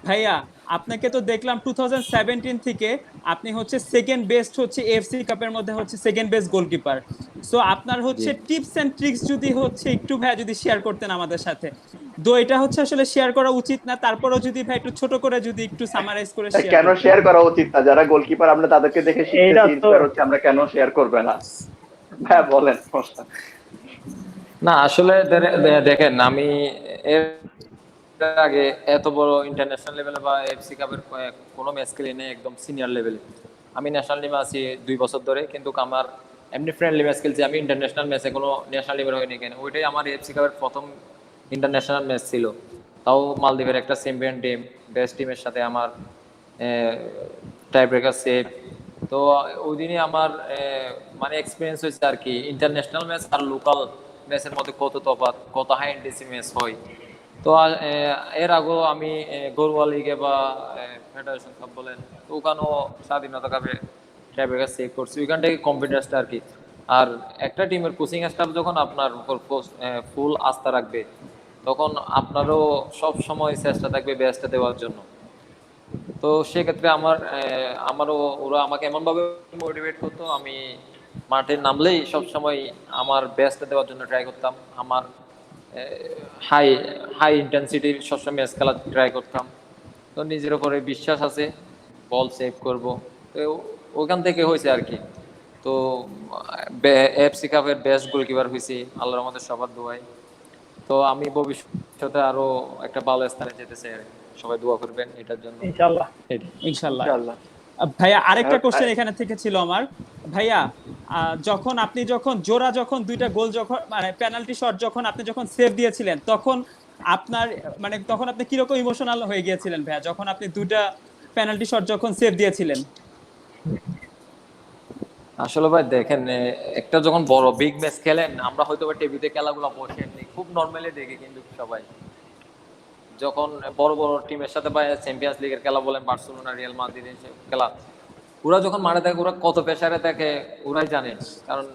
ভাইয়া, আপনাকে তো দেখলাম 2017 থেকে আপনি হচ্ছে সেকেন্ড বেস্ট হচ্ছে এফসি কাপের মধ্যে হচ্ছে সেকেন্ড বেস্ট গোলকিপার। সো আপনার হচ্ছে টিপস এন্ড ট্রিক্স যদি হচ্ছে একটু ভাইয়া যদি শেয়ার করতেন আমাদের সাথে। দো এটা হচ্ছে আসলে শেয়ার করা উচিত না, তারপরেও যদি ভাই একটু ছোট করে যদি একটু সামারাইজ করে শেয়ার কেন করতেন। শেয়ার করা উচিত না? যারা গোলকিপার আমরা তাদেরকে দেখে এইটা শিখতেছি, তো ইন্সপায়ার হচ্ছে, আমরা কেন শেয়ার করবে না? হ্যাঁ বলেন। না আসলে দেখেন, আমি এর আগে এত বড় ইন্টারন্যাশনাল লেভেলে বা এফসি কাপের কোনো ম্যাচ খেলি নেই একদম সিনিয়র লেভেলে। আমি ন্যাশনাল টিমে আছি 2 বছর ধরে, কিন্তু আমার এমনি ফ্রেন্ডলি ম্যাচ খেলছি। আমি ইন্টারন্যাশনাল ম্যাচে কোনো ন্যাশনাল টিমের হয়নি কেন, ওইটাই আমার এফসি কাপের প্রথম ইন্টারন্যাশনাল ম্যাচ ছিল। তাও মালদ্বীপের একটা চ্যাম্পিয়ন টিম, বেস্ট টিমের সাথে আমার টাই ব্রেকার সেভ। তো ওই দিনই আমার মানে এক্সপিরিয়েন্স হয়েছে আর কি, ইন্টারন্যাশনাল ম্যাচ আর লোকাল ম্যাচের মধ্যে কত তফাৎ, কত হাই ইন্টেন্সিটি ম্যাচ হয়। তো এর আগেও আমি গরুয়া লিগে বা ফেডারেশন কাপ বলেন, তো ওখানেও স্বাধীনতা কাপে টাই ব্রেকার সেভ করছি। ওইখান থেকে কনফিডেন্সটা আর কি। আর একটা টিমের কোচিং স্টাফ যখন আপনার উপর ফুল আস্থা রাখবে, তখন আপনারও সব সময় চেষ্টা থাকবে বেস্টটা দেওয়ার জন্য। তো সেক্ষেত্রে আমারও ওরা আমাকে এমনভাবে মোটিভেট করতো, আমি মাঠে নামলেই সবসময় আমার বেস্টটা দেওয়ার জন্য ট্রাই করতাম। আমার হাই হাই ইন্টেন্সিটির সবসময় ম্যাচ খেলা ট্রাই করতাম। তো নিজের উপরে বিশ্বাস আছে, বল সেভ করব। তো ওখান থেকে হয়েছে আর কি। তো এফসি কাপের বেস্ট গোলকিপার হয়েছি আল্লাহর আমাদের সবার দোয়ায়। তো আমি ভবিষ্যতে আরো একটা ভালো স্থানে যেতে চাই, সবাই দোয়া করবেন এটার জন্য। ইনশাল্লাহ। ইনশাল্লাহ। ইনশাআল্লাহ। ভাইয়া আরেকটা কোশ্চেন এখানে থেকে ছিল আমার। ভাইয়া যখন জোড়া যখন দুইটা গোল যখন মানে পেনাল্টি শট যখন আপনি যখন সেভ দিয়েছিলেন, তখন আপনার মানে তখন আপনি কিরকম ইমোশনাল হয়ে গিয়েছিলেন ভাইয়া, যখন আপনি দুইটা পেনাল্টি শট যখন সেভ দিয়েছিলেন? আসলে ভাই দেখেন, একটা যখন বড় বিগ ম্যাচ খেলেন, আমরা হয়তো বা টিভিতে খেলাগুলো বসে এমনি খুব নর্মালি দেখি, কিন্তু সবাই যখন বড় বড় টিমের সাথে বা চ্যাম্পিয়ন্স লিগের খেলা বলেন, বার্সেলোনা রিয়াল মাদ্রিদের খেলা, ওরা যখন মাঠে থাকে ওরা কত প্রেসারে থাকে ওরাই জানে। কারণ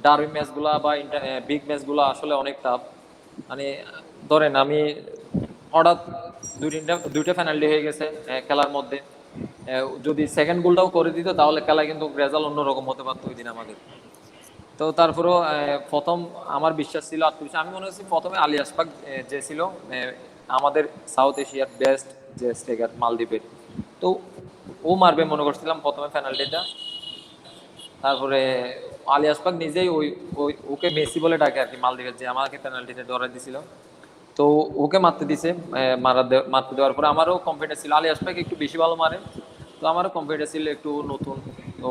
ডার্বি ম্যাচগুলা বা বিগ ম্যাচগুলো আসলে অনেক টাফ। মানে ধরেন আমি হঠাৎ দুইটা পেনাল্টি হয়ে গেছে খেলার মধ্যে, যদি সেকেন্ড গোলটাও করে দিত তাহলে খেলায় কিন্তু রেজাল্ট অন্যরকম হতে পারতো ওই দিন আমাদের। তো তারপরেও প্রথম আমার বিশ্বাস ছিল, আত্মবিশ্বাস। আমি মনে হচ্ছে প্রথমে আলী আশফাক যে ছিল আমাদের সাউথ এশিয়ার বেস্ট যে স্ট্রাইকার মালদ্বীপের, তো ও মারবে মনে করছিলাম প্রথমে পেনাল্টিটা। তারপরে আলী আশফাক নিজেই ওকে মেসি বলে ডাকে আর কি, মালদ্বীপের যে আমাকে পেনাল্টিতে ধরাই দিছিল। তো ওকে মারতে দিছে, মারতে দেওয়ার পরে আমারও কনফিডেন্স ছিল, আলী আশফাক একটু বেশি ভালো মারে, তো আমারও কনফিডেন্স ছিল একটু নতুন। তো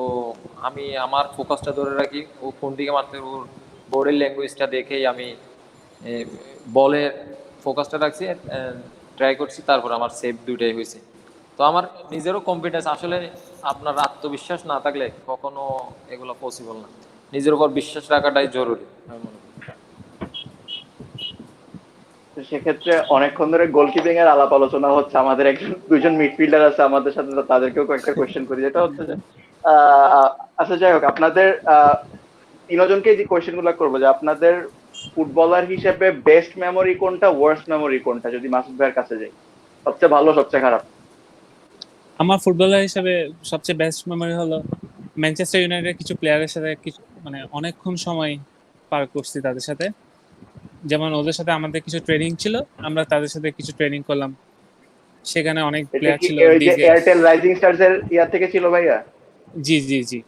আমি আমার ফোকাসটা ধরে রাখি, ও কোন দিকে মারতে, ওর বডির ল্যাঙ্গুয়েজটা দেখেই আমি বলের ফোকাসটা রাখছি, ট্রাই করছি। তারপর আমার সেভ দুইটাই হয়েছে। তো আমার নিজেরও কনফিডেন্স, আসলে আপনার আত্মবিশ্বাস না থাকলে কখনো এগুলো পসিবল না। নিজের উপর বিশ্বাস রাখাটাই জরুরি আমি মনে করি। তো সেক্ষেত্রে অনেকক্ষণ ধরে গোলকিপিং এর আলাপ আলোচনা হচ্ছে, আমাদের দুজন মিডফিল্ডার আছে আমাদের সাথে, তো তাদেরকেও কয়েকটা কোয়েশ্চেন করি, যেটা হচ্ছে যে আচ্ছা যাই হোক, আপনাদের তিনজনকে যে কোয়েশ্চেন গুলো করবো, যে আপনাদের ফুটবলার হিসেবে বেস্ট মেমোরি কোনটা, ওয়ার্স্ট মেমোরি কোনটা? যদি মাসুদ ভাইয়ের কাছে যাই, সবচেয়ে ভালো সবচেয়ে খারাপ। আমার ফুটবলার হিসেবে সবচেয়ে বেস্ট মেমোরি হলো ম্যানচেস্টার ইউনাইটেডের কিছু প্লেয়ারের সাথে কিছু মানে অনেকক্ষণ সময় পার করছি তাদের সাথে। যেমন ওদের সাথে আমাদের কিছু ট্রেনিং ছিল, আমরা তাদের সাথে কিছু ট্রেনিং করলাম। সেখানে অনেক এটা প্লেয়ার কি ছিল ওই যে ডিজে। এয়ারটেল রাইজিং স্টারস এর ইয়ার থেকে ছিল ভাইয়া? জি জি জি,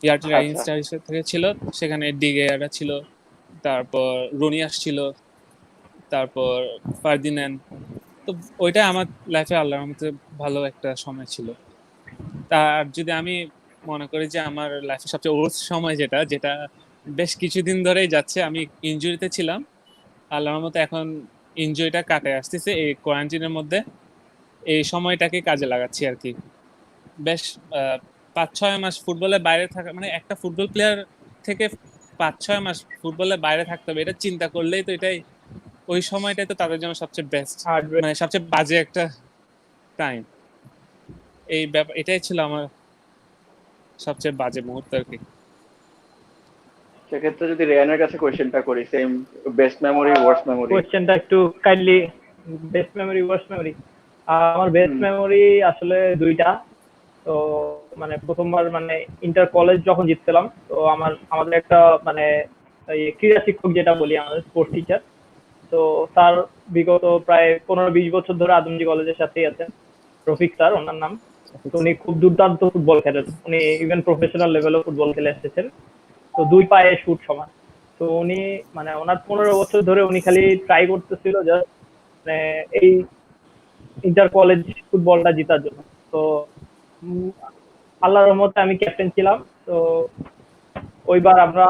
এয়ারটেল রাইজিং আচ্ছা। স্টার থেকে ছিল। সেখানে ডিগেয়ারা ছিল, তারপর রোনিয়াস ছিল, তারপর ফার্দিন্যান্ড। তো ওইটা আমার লাইফে আল্লাহর মধ্যে ভালো একটা সময় ছিল। তার যদি আমি মনে করি যে আমার লাইফে সবচেয়ে ওর্স সময় যেটা যেটা বেশ কিছুদিন ধরেই যাচ্ছে, আমি ইনজুরিতে ছিলাম। আল্লাহর মতো এখন ইনজুরিটা কাটায় আসতেছে এই কোয়ারেন্টাইনের মধ্যে, এই সময়টাকে কাজে লাগাচ্ছি আর কি। বেশ 5-6 মাস ফুটবলের বাইরে থাকা, মানে একটা ফুটবল প্লেয়ার থেকে 5-6 মাস ফুটবলের বাইরে থাকতে হবে, এটা চিন্তা করলেই তো এটাই, ওই সময়টাই তো তাদের জন্য সবচেয়ে বেস্ট, মানে সবচেয়ে বাজে একটা টাইম। এই ব্যাপার এটাই ছিল আমার সবচেয়ে বাজে মুহূর্ত আর কি। সেক্ষেত্রে যদি রেয়ানের কাছে কোয়েশ্চেনটা করি, same best memory worst memory. কোয়েশ্চেনটা একটু kindly. Best memory, worst memory. আমার বেস্ট মেমোরি আসলে দুইটা। তো মানে প্রথমবার মানে ইন্টার কলেজ যখন জিতছিলাম, তো আমাদের একটা মানে ক্রীড়া শিক্ষক যেটা বলি, আমাদের স্পোর্টস টিচার, তো স্যার বিগত প্রায় 15-20 বছর ধরে আদমজী কলেজের সাথেই আছেন। রফিক স্যার ওনার নাম। তো উনি খুব দুর্দান্ত ফুটবল খেলেন, উনি ইভেন প্রফেশনাল লেভেলেও ফুটবল খেলে এসেছেন। তো দুই পায়ে শুট সমান। তো উনি মানে ওনার 15 বছর ধরে উনি খালি ট্রাই করতেছিল জাস্ট মানে এই ইন্টার কলেজ ফুটবলটা জেতার জন্য। তো উম, আল্লাহর রহমতে আমি ক্যাপ্টেন ছিলাম। তো ওইবার আমরা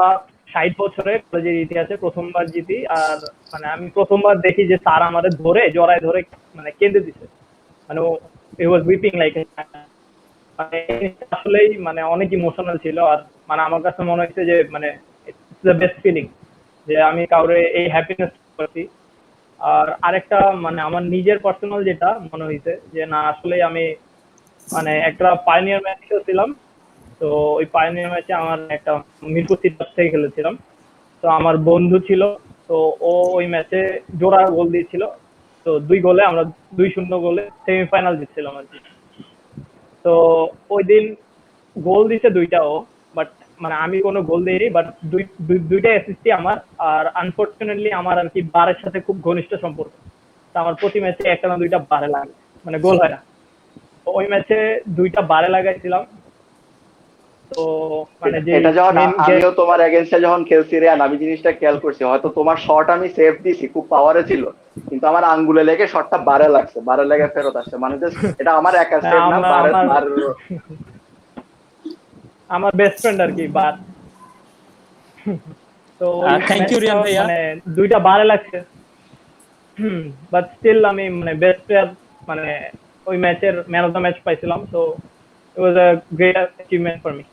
60 বছরে কলেজের ইতিহাসে প্রথমবার জিতি। আর মানে আমি প্রথমবার দেখি যে স্যার আমাদের ধরে জড়ায় ধরে মানে কেঁদে দিছে, মানে ই ওয়াজ উইপিং লাইক, মানে আসলেই মানে অনেক ইমোশনাল ছিল। আর মানে আমার কাছে মনে হচ্ছে যে মানে ইটস দ্য বেস্ট ফিলিং যে আমি কাউরে এই হ্যাপিনেস করছি। আর আরেকটা মানে আমার নিজের পার্সোনাল যেটা মনে হয়েছে যে না আসলে আমি মানে একটা পাইনিয়ার ম্যাচ খেলছিলাম। তো ওই পাইনিয়ার ম্যাচে আমার একটা মিরপুর সিটি থেকে খেলেছিলাম। তো আমার বন্ধু ছিল। তো ও ওই ম্যাচে জোড়া গোল দিয়েছিল। তো 2 গোলে আমরা 2-0 গোলে সেমিফাইনাল জিতছিলাম আর কি। তো ওই দিন গোল দিছে দুইটাও, বাট মানে আমি কোনো গোল দিইনি, বাট দুইটা অ্যাসিস্টই আমার। আর আনফরচুনেটলি আমার আর কি বারের সাথে খুব ঘনিষ্ঠ সম্পর্ক। তো আমার প্রতি ম্যাচে একটা না দুইটা বারে লাগে, মানে গোল হয় না। তো ওই ম্যাচে দুইটা বারে লাগাইছিলাম। তো মানে যে এটা যখন মেন আমিও তোমার এগেনস্টে যখন খেলছি রে, আমি জিনিসটা খেয়াল করছি, হয়তো তোমার শট আমি সেভ দিছি, খুব পাওয়ারে ছিল, কিন্তু আমার আঙ্গুলে লেগে শটটা বারে লাগছে, বারে লেগে ফেরত আসছে, মানে just এটা আমার একা সেভ না, আমার বারে আমার বার। আমার বেস্ট ফ্রেন্ড আর কি বার। তো ওই থ্যাংক ইউ ম্যাচটা রিয়ান ভাইয়া। মানে দুইটা বারে লাগছে। বাট স্টিল আমি মানে বেস্ট প্লেয়ার, মানে ওই ম্যাচের ম্যান অফ দ্য ম্যাচ পাইছিলাম। তো it was a great achievement for me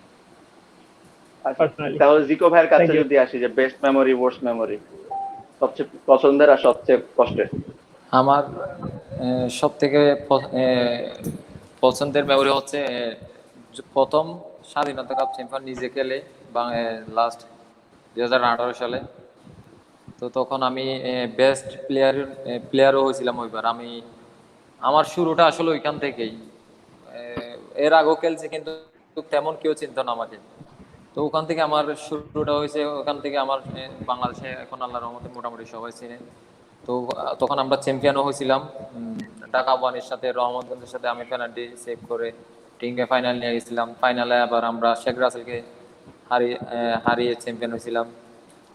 আচ্ছা, পার্সোনালি। তাহলে জিকো ভাইয়ের কাছে থ্যাংক ইউ। যদি আসি, যে বেস্ট মেমোরি, ওয়ার্স্ট মেমোরি, সবচেয়ে পছন্দের আর সবচেয়ে কষ্টের। আমার সব থেকে পছন্দের মেমোরি হচ্ছে প্রথম স্বাধীনতা কাপ চ্যাম্পিয়ন নিজে খেলে লাস্ট 2018 সালে। তো তখন আমি বেস্ট প্লেয়ারও হয়েছিলাম ওইবার। আমার শুরুটা আসলে ওইখান থেকেই। এর আগেও খেলছে কিন্তু তেমন কেউ চিনত না আমাকে। তো ওখান থেকে আমার শুরুটা হয়েছে, ওখান থেকে আমার বাংলাদেশে এখন আল্লাহর রহমতে মোটামুটি সবাই চিনে। তো তখন আমরা চ্যাম্পিয়নও হয়েছিলাম ঢাকা আবাহনীর সাথে, রহমতগঞ্জের সাথে আমি পেনাল্টি সেভ করে টিমকে ফাইনাল নিয়ে গেছিলাম। ফাইনালে আবার আমরা শেখ রাসেলকে হারিয়ে চ্যাম্পিয়ন হয়েছিলাম।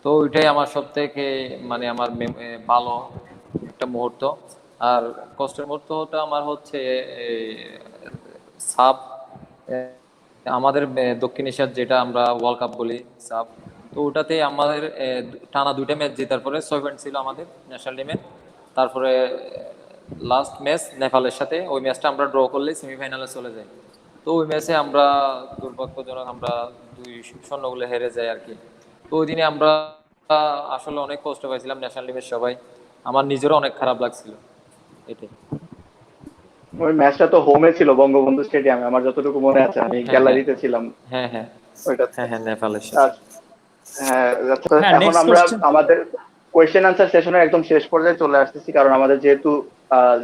তো ওইটাই আমার সব থেকে মানে আমার ভালো একটা মুহূর্ত। আর কষ্টের মুহূর্তটা আমার হচ্ছে সাব আমাদের দক্ষিণ এশিয়ার যেটা আমরা ওয়ার্ল্ড কাপ বলি সাব। তো ওটাতে আমাদের টানা 2টা ম্যাচ জেতার পরে 6 পয়েন্ট ছিল আমাদের ন্যাশনাল টিমে। তারপরে লাস্ট ম্যাচ নেপালের সাথে, ওই ম্যাচটা আমরা ড্র করলে সেমিফাইনালে চলে যাই। তো ওই ম্যাচে আমরা দুর্ভাগ্যজনক আমরা 2-0 গোলে হেরে যাই আর কি। তো ওই দিনে আমরা আসলে অনেক কষ্ট পাইছিলাম ন্যাশনাল টিমের সবাই। আমার নিজেরও অনেক খারাপ লাগছিল এটাই। ওই ম্যাচটা তো হোমে ছিল, বঙ্গবন্ধু স্টেডিয়ামে, আমার যতটুকু মনে আছে, আমি হ্যাঁ হ্যাঁ গ্যালারিতে ছিলাম হ্যাঁ হ্যাঁ ওইটাতে। হ্যাঁ হ্যাঁ নেপালের সাথে। আর হ্যাঁ, আচ্ছা, হ্যাঁ, এখন নেক্সট আমরা কোশ্চেন। আমাদের কোয়েশ্চেন আনসার সেশনের একদম শেষ পর্যায়ে চলে আসতেছি, কারণ আমাদের যেহেতু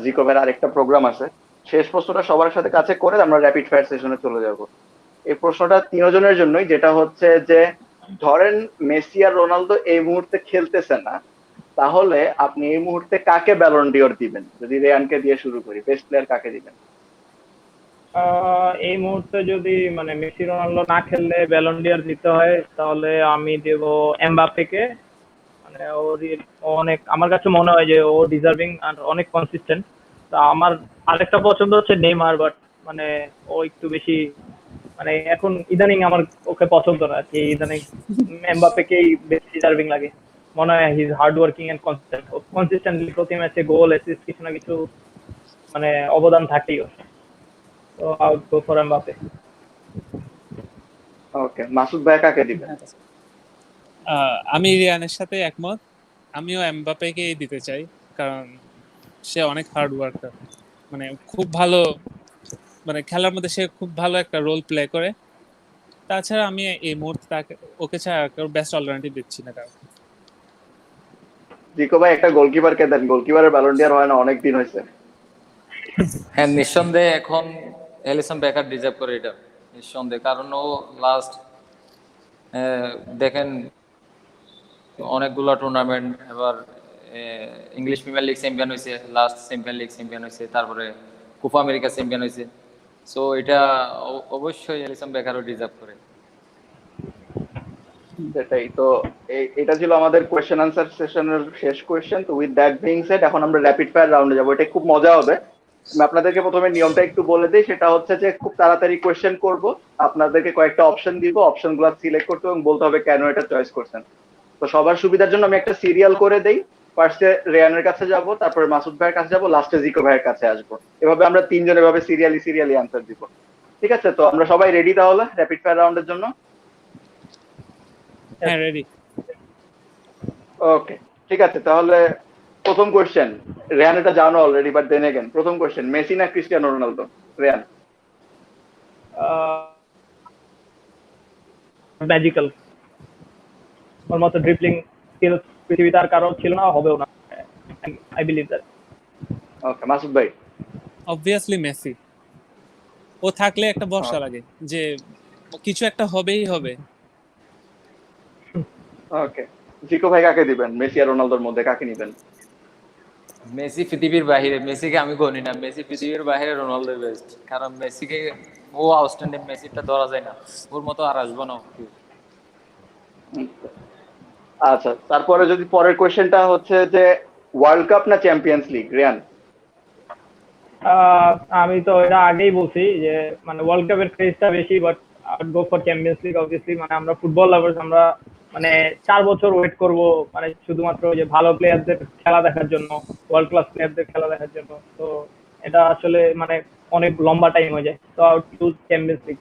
জিকো ভাইয়ের আরেকটা প্রোগ্রাম আছে। শেষ প্রশ্নটা সবার সাথে কাছে করে আমরা র্যাপিড ফায়ার সেশনে চলে যাব। এই প্রশ্নটা তিনজনের জন্যই, যেটা হচ্ছে যে ধরেন মেসি আর রোনালদো এই মুহূর্তে খেলতেছে না, তাহলে আপনি এই মুহূর্তে কাকে ব্যালন ডিওর দিবেন? যদি রেয়ানকে দিয়ে শুরু করি, বেস্ট প্লেয়ার কাকে দিবেন? এই মুহূর্তে যদি মানে মেসি রোনাল্ডো না খেললে ব্যালন ডি'র দিতে হয় তাহলে আমি দেব এমবাপ্পেকে। মানে ও অনেক, আমার কাছে মনে হয় যে ও ডিজার্ভিং আর অনেক কনসিস্টেন্ট। তা আমার আরেকটা পছন্দ হচ্ছে নেইমার, বাট মানে ও একটু বেশি মানে এখন ইদানিং আমার ওকে পছন্দ না আর কি। ইদানিং এমবাপ্পেকেই বেশি ডিজার্ভিং লাগে। মনে হয় he is hard working and consistent. ও কনসিস্টেন্টলি প্রতি ম্যাচে গোল, অ্যাসিস্ট কিছু না কিছু মানে অবদান থাকেই ওর। তো I would go for Mbappe. Okay, Masud ভাই কাকে দিবেন? আমি রিয়ানের সাথে একমত। আমিও এমবাপ্পেকেই দিতে চাই, কারণ সে অনেক হার্ড ওয়ার্কার, মানে খুব ভালো, মানে খেলার মধ্যে সে খুব ভালো একটা রোল প্লে করে। তাছাড়া আমি এই মুহূর্তে তাকে, ওকে ছাড়া কারো বেস্ট অল্টারনেটিভ দিচ্ছি না কারণ। জিকো ভাই একটা গোলকিপারকে দেন, গোলকিপারের ব্যালন ডিওর হয় না, অনেক দিন হয়েছে। হ্যাঁ নিঃসন্দেহে এখন এলিসন বেকার ডিজার্ভ করে এটা, নিঃসন্দেহে। কারণ ও লাস্ট দেখেন অনেকগুলা টুর্নামেন্ট, এবার ইংলিশ প্রিমিয়ার লিগ চ্যাম্পিয়ন হয়েছে, লাস্ট চ্যাম্পিয়ন লিগ চ্যাম্পিয়ন হয়েছে, তারপরে কোপা আমেরিকা চ্যাম্পিয়ন হয়েছে। সো এটা অবশ্যই এলিসন বেকারও ডিজার্ভ করে। সেটাই তো, এটা ছিল আমাদের কোয়েশ্চেন আনসার সেশনের শেষ কোয়েশ্চেন। তো উইথ দ্যাট বিং সেড, এখন আমরা র্যাপিড ফায়ার রাউন্ডে যাবো। এটা খুব মজা হবে। আমি আপনাদেরকে প্রথমে নিয়মটা একটু বলে দিই। সেটা হচ্ছে যে খুব তাড়াতাড়ি কোয়েশ্চেন করব, আপনাদেরকে কয়েকটা অপশন দিব, অপশনগুলো সিলেক্ট করতে এবং বলতে হবে কেন এটা চয়েস করছেন। তো সবার সুবিধার জন্য আমি একটা সিরিয়াল করে দেই। ফার্স্টে রেয়ানের কাছে যাব, তারপরে মাসুদ ভাইয়ের কাছে যাব, লাস্টে জিকো ভাইয়ের কাছে আসবো। এভাবে আমরা তিনজন এভাবে সিরিয়ালি অ্যান্সার দিব। ঠিক আছে? তো আমরা সবাই রেডি তাহলে র্যাপিড ফায়ার রাউন্ডের জন্য? হ্যাঁ, রেডি। ওকে, ঠিক আছে। তাহলে প্রথম কোশ্চেন, রেয়ান এটা জানো অলরেডি, বাট দেন এগেন, প্রথম কোশ্চেন, মেসি না ক্রিস্টিয়ানো রোনালদো? রেয়ান। ম্যাজিক্যাল, ওর মতো ড্রিবলিং স্কিল পৃথিবীতে আর কারো ছিল না, হবেও না। I believe that. Okay, Masud ভাই। Obviously Messi. ও থাকলে একটা ভরসা লাগে যে কিছু একটা হবেই হবে। ওকে, জিকো ভাই কাকে দিবেন? মেসি আর রোনালদোর মধ্যে কাকে নিবেন? মেসি পৃথিবীর বাহিরে, মেসিকে আমি গনি না। মেসি পৃথিবীর বাহিরে, রোনালদো বেস্ট। কারণ মেসিকে, ও আউটস্ট্যান্ডিং, মেসিটা ধরা যায় না, ওর মতো আর আসবো না কেউ। আচ্ছা, তারপরে যদি পরের কোশ্চেনটা হচ্ছে যে ওয়ার্ল্ড কাপ না চ্যাম্পিয়ন্স লিগ? রেয়ান। আমি তো এটা আগেই বলছি যে মানে ওয়ার্ল্ড কাপের ক্রেজটা বেশি, but I go for champions league obviously. মানে আমরা ফুটবল লাভার্স, আমরা মানে 4 বছর ওয়েট করব মানে শুধুমাত্র যে ভালো প্লেয়ারদের খেলা দেখার জন্য, ওয়ার্ল্ড ক্লাস প্লেয়ারদের খেলা দেখার জন্য। তো এটা আসলে মানে অনেক লম্বা টাইম হয়ে যায়। তো I would choose Champions League.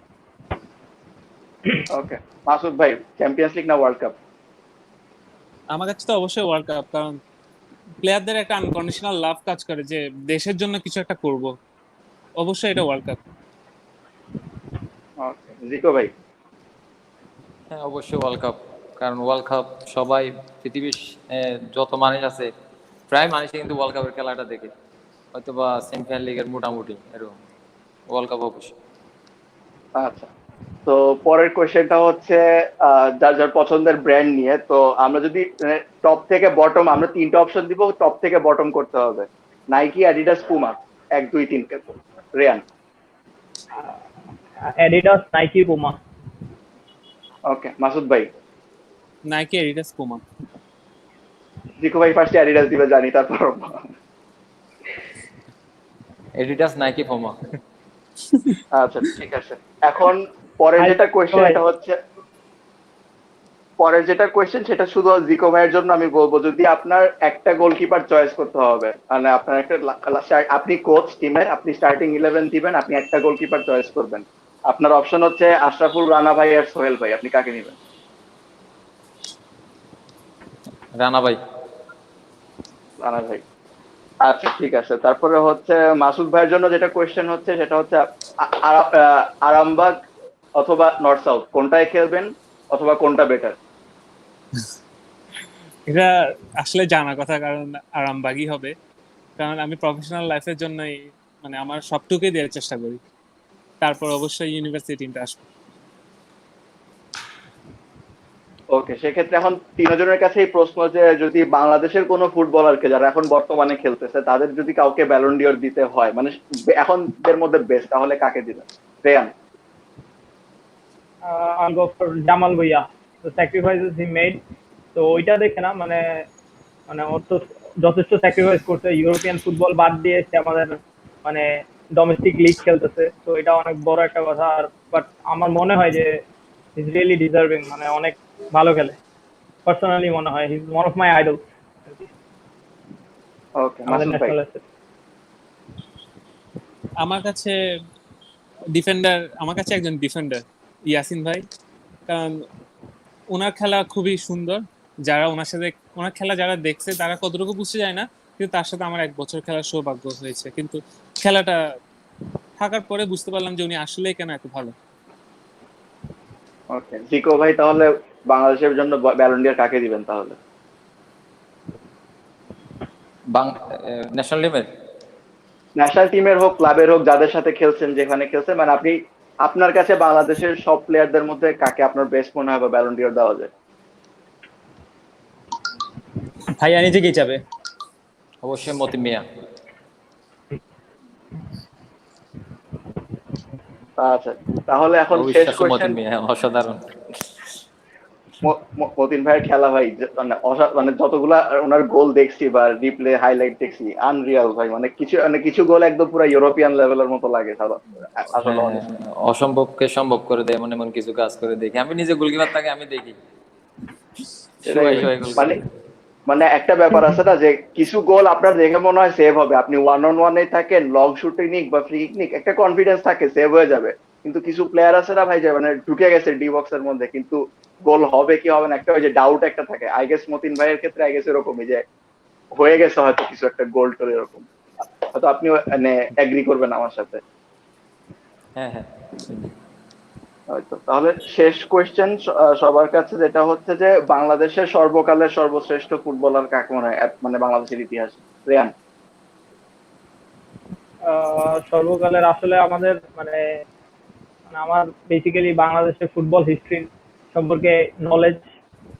Okay, Masud ভাই, চ্যাম্পিয়ন্স লিগ না ওয়ার্ল্ড কাপ? আমার কাছে তো অবশ্যই ওয়ার্ল্ড কাপ, কারণ প্লেয়ারদের একটা আনকন্ডিশনাল লাভ কাজ করে যে দেশের জন্য কিছু একটা করব। অবশ্যই এটা ওয়ার্ল্ড কাপ। ওকে, জিকো ভাই। হ্যাঁ, অবশ্যই ওয়ার্ল্ড কাপ। কারণ ওয়ার্ল্ড কাপ সবাই, পৃথিবীর যত মানুষ আছে, প্রায় মানুষই কিন্তু ওয়ার্ল্ড কাপের খেলাটা দেখে, হয়তো বা চ্যাম্পিয়ন লিগের মোটামুটি এরকম। ওয়ার্ল্ড কাপ অবশ্যই। আচ্ছা, তো পরের কোশ্চেনটা হচ্ছে যার যার পছন্দের ব্র্যান্ড নিয়ে। তো আমরা যদি টপ থেকে বটম, আমরা 3টা অপশন দিব, টপ থেকে বটম করতে হবে। নাইকি, অ্যাডিডাস, পুমা, 1 2 3 কে। Rayan. Adidas, Nike, Puma. Okay, Masud ভাই। Nike, Adidas, Puma. জিকো ভাই ফার্স্টে অ্যাডিডাস দিবে জানি, তারপর এডিডাস, নাইকি, পুমা। আচ্ছা, ঠিক আছে। এখন পরের যেটা কোয়েশ্চেন, এটা হচ্ছে পরের যেটা কোয়েশ্চেন সেটা শুধু জিকো ভাইয়ের জন্য আমি বলবো, যদি আপনার একটা গোলকিপার চয়েস করতে হবে, মানে আপনার একটা আপনি কোচ টিমের, আপনি স্টার্টিং 11 দিবেন, আপনি একটা গোলকিপার চয়েস করবেন। আপনার অপশন হচ্ছে আশরাফুল, রানা ভাই আর সোহেল ভাই। আপনি কাকে নেবেন? রানা ভাই। রানা ভাই। আচ্ছা, ঠিক আছে। তারপরে হচ্ছে মাসুদ ভাইয়ের জন্য যেটা কোয়েশ্চেন হচ্ছে সেটা হচ্ছে আরামবাগ অথবা নর্থ সাউথ, কোনটায় খেলবেন অথবা কোনটা বেটার? এটা আসলে জানা কথা, কারণ আরামবাগই হবে। কারণ আমি প্রফেশনাল লাইফের জন্যই মানে আমার সবটুকুই দেওয়ার চেষ্টা করি। তারপর অবশ্যই ইউনিভার্সিটি টিমটা আসবে। ওকে, সেক্ষেত্রে এখন তিনজনের কাছেই প্রশ্ন যে যদি বাংলাদেশের কোনো ফুটবলারকে, যারা এখন বর্তমানে খেলতেছে, তাদের যদি কাউকে ব্যালন ডিওর দিতে হয়, মানে এখন এর মধ্যে বেস্ট, তাহলে কাকে দিবেন? Rayan. I'll go for Jamal Bhuiyan, the sacrifices he made। তো ওইটা দেখে না মানে মানে ওর তো যথেষ্ট স্যাক্রিফাইস করছে, ইউরোপিয়ান ফুটবল বাদ দিয়ে সে আমাদের মানে ডোমেস্টিক লিগ খেলতেছে। তো এটা অনেক বড় একটা কথা। আর বাট আমার মনে হয় যে ইজ রিয়েলি ডিজার্ভিং, মানে অনেক ভালো খেলে। পার্সোনালি মনে হয় he is one of my idol okay, আমাদের মাসুদ ভাই। National asset. আমার কাছে একজন ডিফেন্ডার, ইয়াসিন ভাই। কারণ ওনার খেলা খুবই সুন্দর। যারা ওনার খেলা যারা দেখছে তারা কতটুকু বুঝতে যায় না, কিন্তু তার সাথে আমার 1 বছর খেলার সৌভাগ্য হয়েছে। কিন্তু খেলাটা থাকার পরে বুঝতে পারলাম যে উনি আসলেই কেন এত ভালো। ওকে, জিকো ভাই, তাহলে বাংলাদেশের জন্য ব্যালন ডিওর কাকে দিবেন তাহলে? ন্যাশনাল টিমের, ন্যাশনাল টিমের হোক, ক্লাবের হোক, যাদের সাথে খেলছেন, যেখানে খেলছেন, মানে আপনি, আপনার কাছে বাংলাদেশের সব প্লেয়ারদের মধ্যে কাকে আপনার বেস্ট মনে হয় বা ব্যালন ডিওর দেওয়া যায়? ভাইয়া নিজেকেই যাবে। অবশ্যই মতি মিয়া। আচ্ছা, তাহলে এখন শেষ অবিশ্বাস্য মতি কোয়েশ্চেন। মিয়া, অসাধারণ। মতিন ভাইয়ের খেলা ভাই মানে মানে যতগুলা ওনার গোল দেখছি বা রিপ্লে হাইলাইট দেখছি, আনরিয়াল ভাই, মানে কিছু গোল একদম পুরো ইউরোপিয়ান লেভেলের মতো লাগে আসলে হ্যাঁ, honestly। অসম্ভবকে সম্ভব করে দেয়, এমন এমন কিছু কাজ করে দেখি। আমি নিজে গোলকিপার থাকে, আমি দেখি সেটাই সবাই ভাই। সবাই গোল মানে করে। মানে একটা ব্যাপার আছে না যে কিছু গোল আপনার দেখে মনে হয় সেভ হবে, আপনি ওয়ান অন ওয়ানে থাকেন, লং শুটে নিক বা ফ্রি নিক, একটা কনফিডেন্স থাকে সেভ হয়ে যাবে। কিন্তু কিছু প্লেয়ার আছে না ভাই, যে মানে ঢুকে গেছে ডি বক্সের মধ্যে, কিন্তু গোল হবে কি হবে না একটা ওই যে ডাউট একটা থাকে। আই গেস মতিন ভাইয়ের ক্ষেত্রে আই গেস এরকমই যে হয়ে গেছে হয়তো কিছু একটা গোল টোল এরকম। হয়তো আপনি মানে এগ্রি করবেন আমার সাথে। হ্যাঁ হ্যাঁ। হয়তো তাহলে শেষ কোয়েশ্চেন সবার কাছে, যেটা হচ্ছে যে বাংলাদেশের সর্বকালের সর্বশ্রেষ্ঠ ফুটবলার কাকে মনে হয় মানে বাংলাদেশের ইতিহাসে? রিয়ান। সর্বকালের আসলে আমাদের মানে মানে আমার বেসিক্যালি বাংলাদেশের ফুটবল হিস্ট্রি সম্পর্কে নলেজ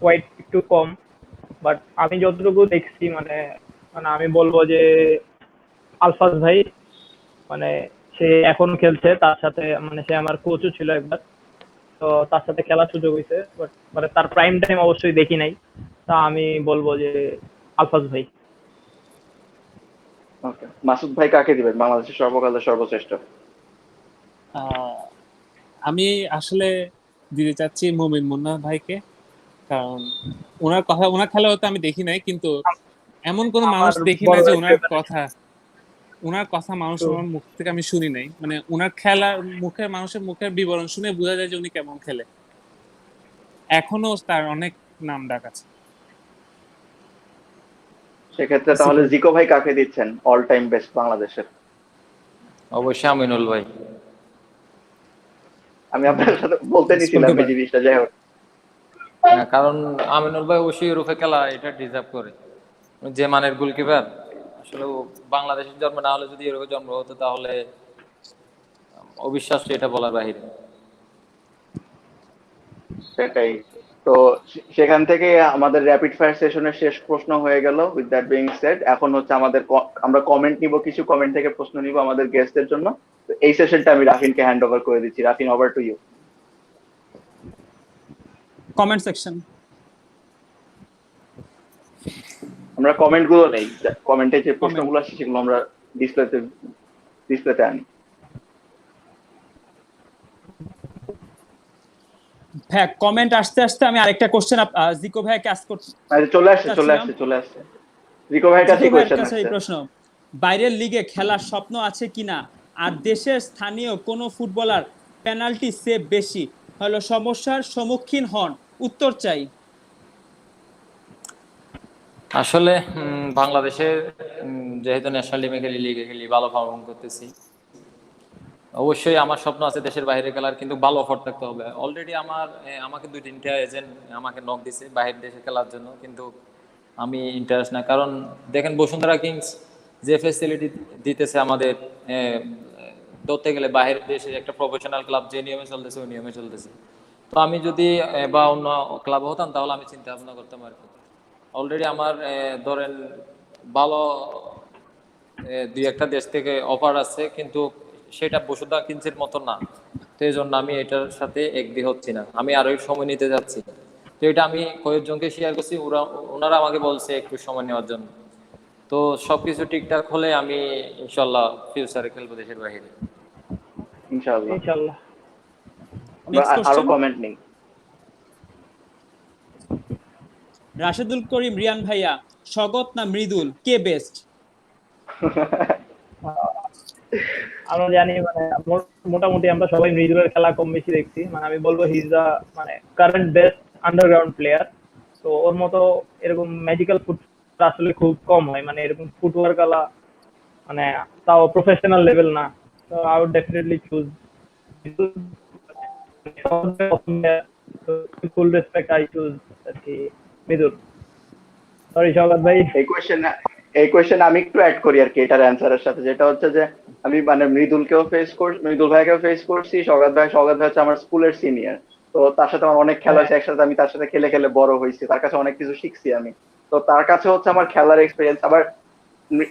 কোয়াইট একটু কম, বাট আমি যতটুকু দেখছি মানে মানে আমি বলবো যে আলফাজ ভাই, মানে সে এখনো খেলছে, তার সাথে মানে সে আমার কোচও ছিল একবার, তো তার সাথে খেলার সুযোগ হয়েছে, বাট মানে তার প্রাইম টাইম অবশ্যই দেখি নাই। তা আমি বলবো যে আলফাজ ভাই। ওকে, মাসুদ ভাই কাকে দিবেন বাংলাদেশের সর্বকালের সর্বশ্রেষ্ঠ? আহ, আমি আসলে দিতে চাচ্ছি মুমিন মুন্না ভাইকে। কারণ ওনার খেলা হয়তো আমি দেখি নাই, কিন্তু এমন কোন মানুষ আমার দেখি না বড় যে ভাই favorite। ওনার কথা মানুষ তো আমার মুখ থেকে আমি শুনি নাই। মানে ওনার খেলার মানুষের মুখের বিবরণ শুনে বোঝা যায় যে উনি কেমন খেলে। এখনো তার অনেক নাম ডাক আছে। সেক্ষেত্রে তাহলে জিকো। জিকো ভাই কাকে দিচ্ছেন অল টাইম বেস্ট বাংলাদেশের? অবশ্যই আমিনুল ভাই। আমি আপনার সাথে বলতে নিছিলাম এই গোলকিপার। জিনিসটা, যাই হোক। হ্যাঁ, কারণ আমিনুল ভাই অবশ্যই ইউরোপে খেলা এটা ডিজার্ভ করে। যে মানের গোলকিপার, আসলে ও বাংলাদেশের জন্ম না হলে যদি ইউরোপে জন্ম হতো তাহলে অবিশ্বাস্য, এটা বলার বাহিরে। সেটাই। তো সেখান থেকে আমাদের র্যাপিড ফায়ার সেশনের শেষ প্রশ্ন হয়ে গেল। উইথ দ্যাট বিং সেড, এখন হচ্ছে আমাদের আমরা কমেন্ট নিব, কিছু কমেন্ট থেকে প্রশ্ন নিব আমাদের গেস্টদের জন্য। তো এই সেশনটা আমি রাফিনকে হ্যান্ড ওভার করে দিচ্ছি। Rafin, over to you. Comment section. আমরা কমেন্ট গুলো নেই, কমেন্টে যে কমেন্ট। প্রশ্নগুলো আসছে সেগুলো আমরা ডিসপ্লেতে আনি। হ্যাঁ, কমেন্ট আসতে আসতে আমি আরেকটা কোশ্চেন জিকো ভাইকে আস্ক করতে আচ্ছা, চলে আসছে চলে চাচ্ছিলাম। আসছে চলে আসছে। রিকো ভাইয়ের জিকো কাছেই ভাইয়ের কোয়েশ্চেন কাছে এই আসছে। প্রশ্ন, বাইরের লিগে খেলার স্বপ্ন আছে কিনা, আর দেশের স্থানীয় কোনো ফুটবলার পেনাল্টি সেভ বেশি হলো সমস্যার সম্মুখীন হন, উত্তর চাই। আসলে বাংলাদেশের যেহেতু ন্যাশনাল টিমে খেলি, লিগে খেলি, ভালো পারফর্ম করতেছি, অবশ্যই আমার স্বপ্ন আছে দেশের বাইরে খেলার, কিন্তু ভালো অফার থাকতে হবে। অলরেডি আমাকে 2-3টা এজেন্ট আমাকে নক দিছে বাইরের দেশে খেলার জন্য, কিন্তু আমি ইন্টারেস্ট না। কারণ দেখেন বসুন্ধরা কিংস যে ফেসিলিটি দিতেছে আমাদের, ধরতে গেলে বাইরের দেশে একটা প্রফেশনাল ক্লাব যে নিয়মে চলতেছে ওই নিয়মে চলতেছে। তো আমি যদি বা অন্য ক্লাবে হতাম তাহলে আমি চিন্তা ভাবনা করতাম আর কি। অলরেডি আমার ধরেন ভালো 2-1টা দেশ থেকে অফার আছে, কিন্তু সেটা বসুন্ধরা কিংসের মতো না। তো এই জন্য আমি এটার সাথে এগ্রি হচ্ছি না, আমি আরো একটু সময় নিতে যাচ্ছি। তো এটা আমি কয়েকজনকে শেয়ার করছি, ওনারা আমাকে বলছে একটু সময় নেওয়ার জন্য। তো সবকিছু ঠিকঠাক হলে আমি ইনশাল্লাহ ফিউচারে খেলবো দেশের বাইরে। ইনশাআল্লাহ। ইনশাল্লাহ। আমরা নেক্সট আরো কোশ্চেন, কমেন্ট নেই। রাশেদুল করিম রিয়ান ভাইয়া, স্বগত না মৃদুল, কে বেস্ট? আমরা জানি মানে মোটামুটি আমরা সবাই মৃদুলের খেলা কম বেশি দেখছি, মানে আমি বলবো হি ইজ দা মানে কারেন্ট বেস্ট আন্ডারগ্রাউন্ড প্লেয়ার। তো ওর মতো এরকম ম্যাজিক্যাল ফুট আসলে খুব কম হয়, মানে এরকম ফুটওয়ার্ক আলা, মানে তাও প্রফেশনাল লেভেল না। তো I would definitely choose full respect, I choose আর কি মৃদুল। সরি শওকত ভাই। এই কোয়েশ্চেন আমি একটু অ্যাড করি আর কি এটার অ্যান্সারের সাথে, যেটা হচ্ছে যে আমি মানে মৃদুল ভাইকেও ফেস করছি। সৌগাত ভাই হচ্ছে আমার স্কুলের সিনিয়র। তো তার সাথে আমার অনেক খেলা হ্যাঁ, হয়েছে একসাথে, আমি তার সাথে খেলে খেলে বড় হয়েছি, তার কাছে অনেক কিছু শিখছি আমি। তো তার কাছে হচ্ছে আমার খেলার এক্সপিরিয়েন্স। আবার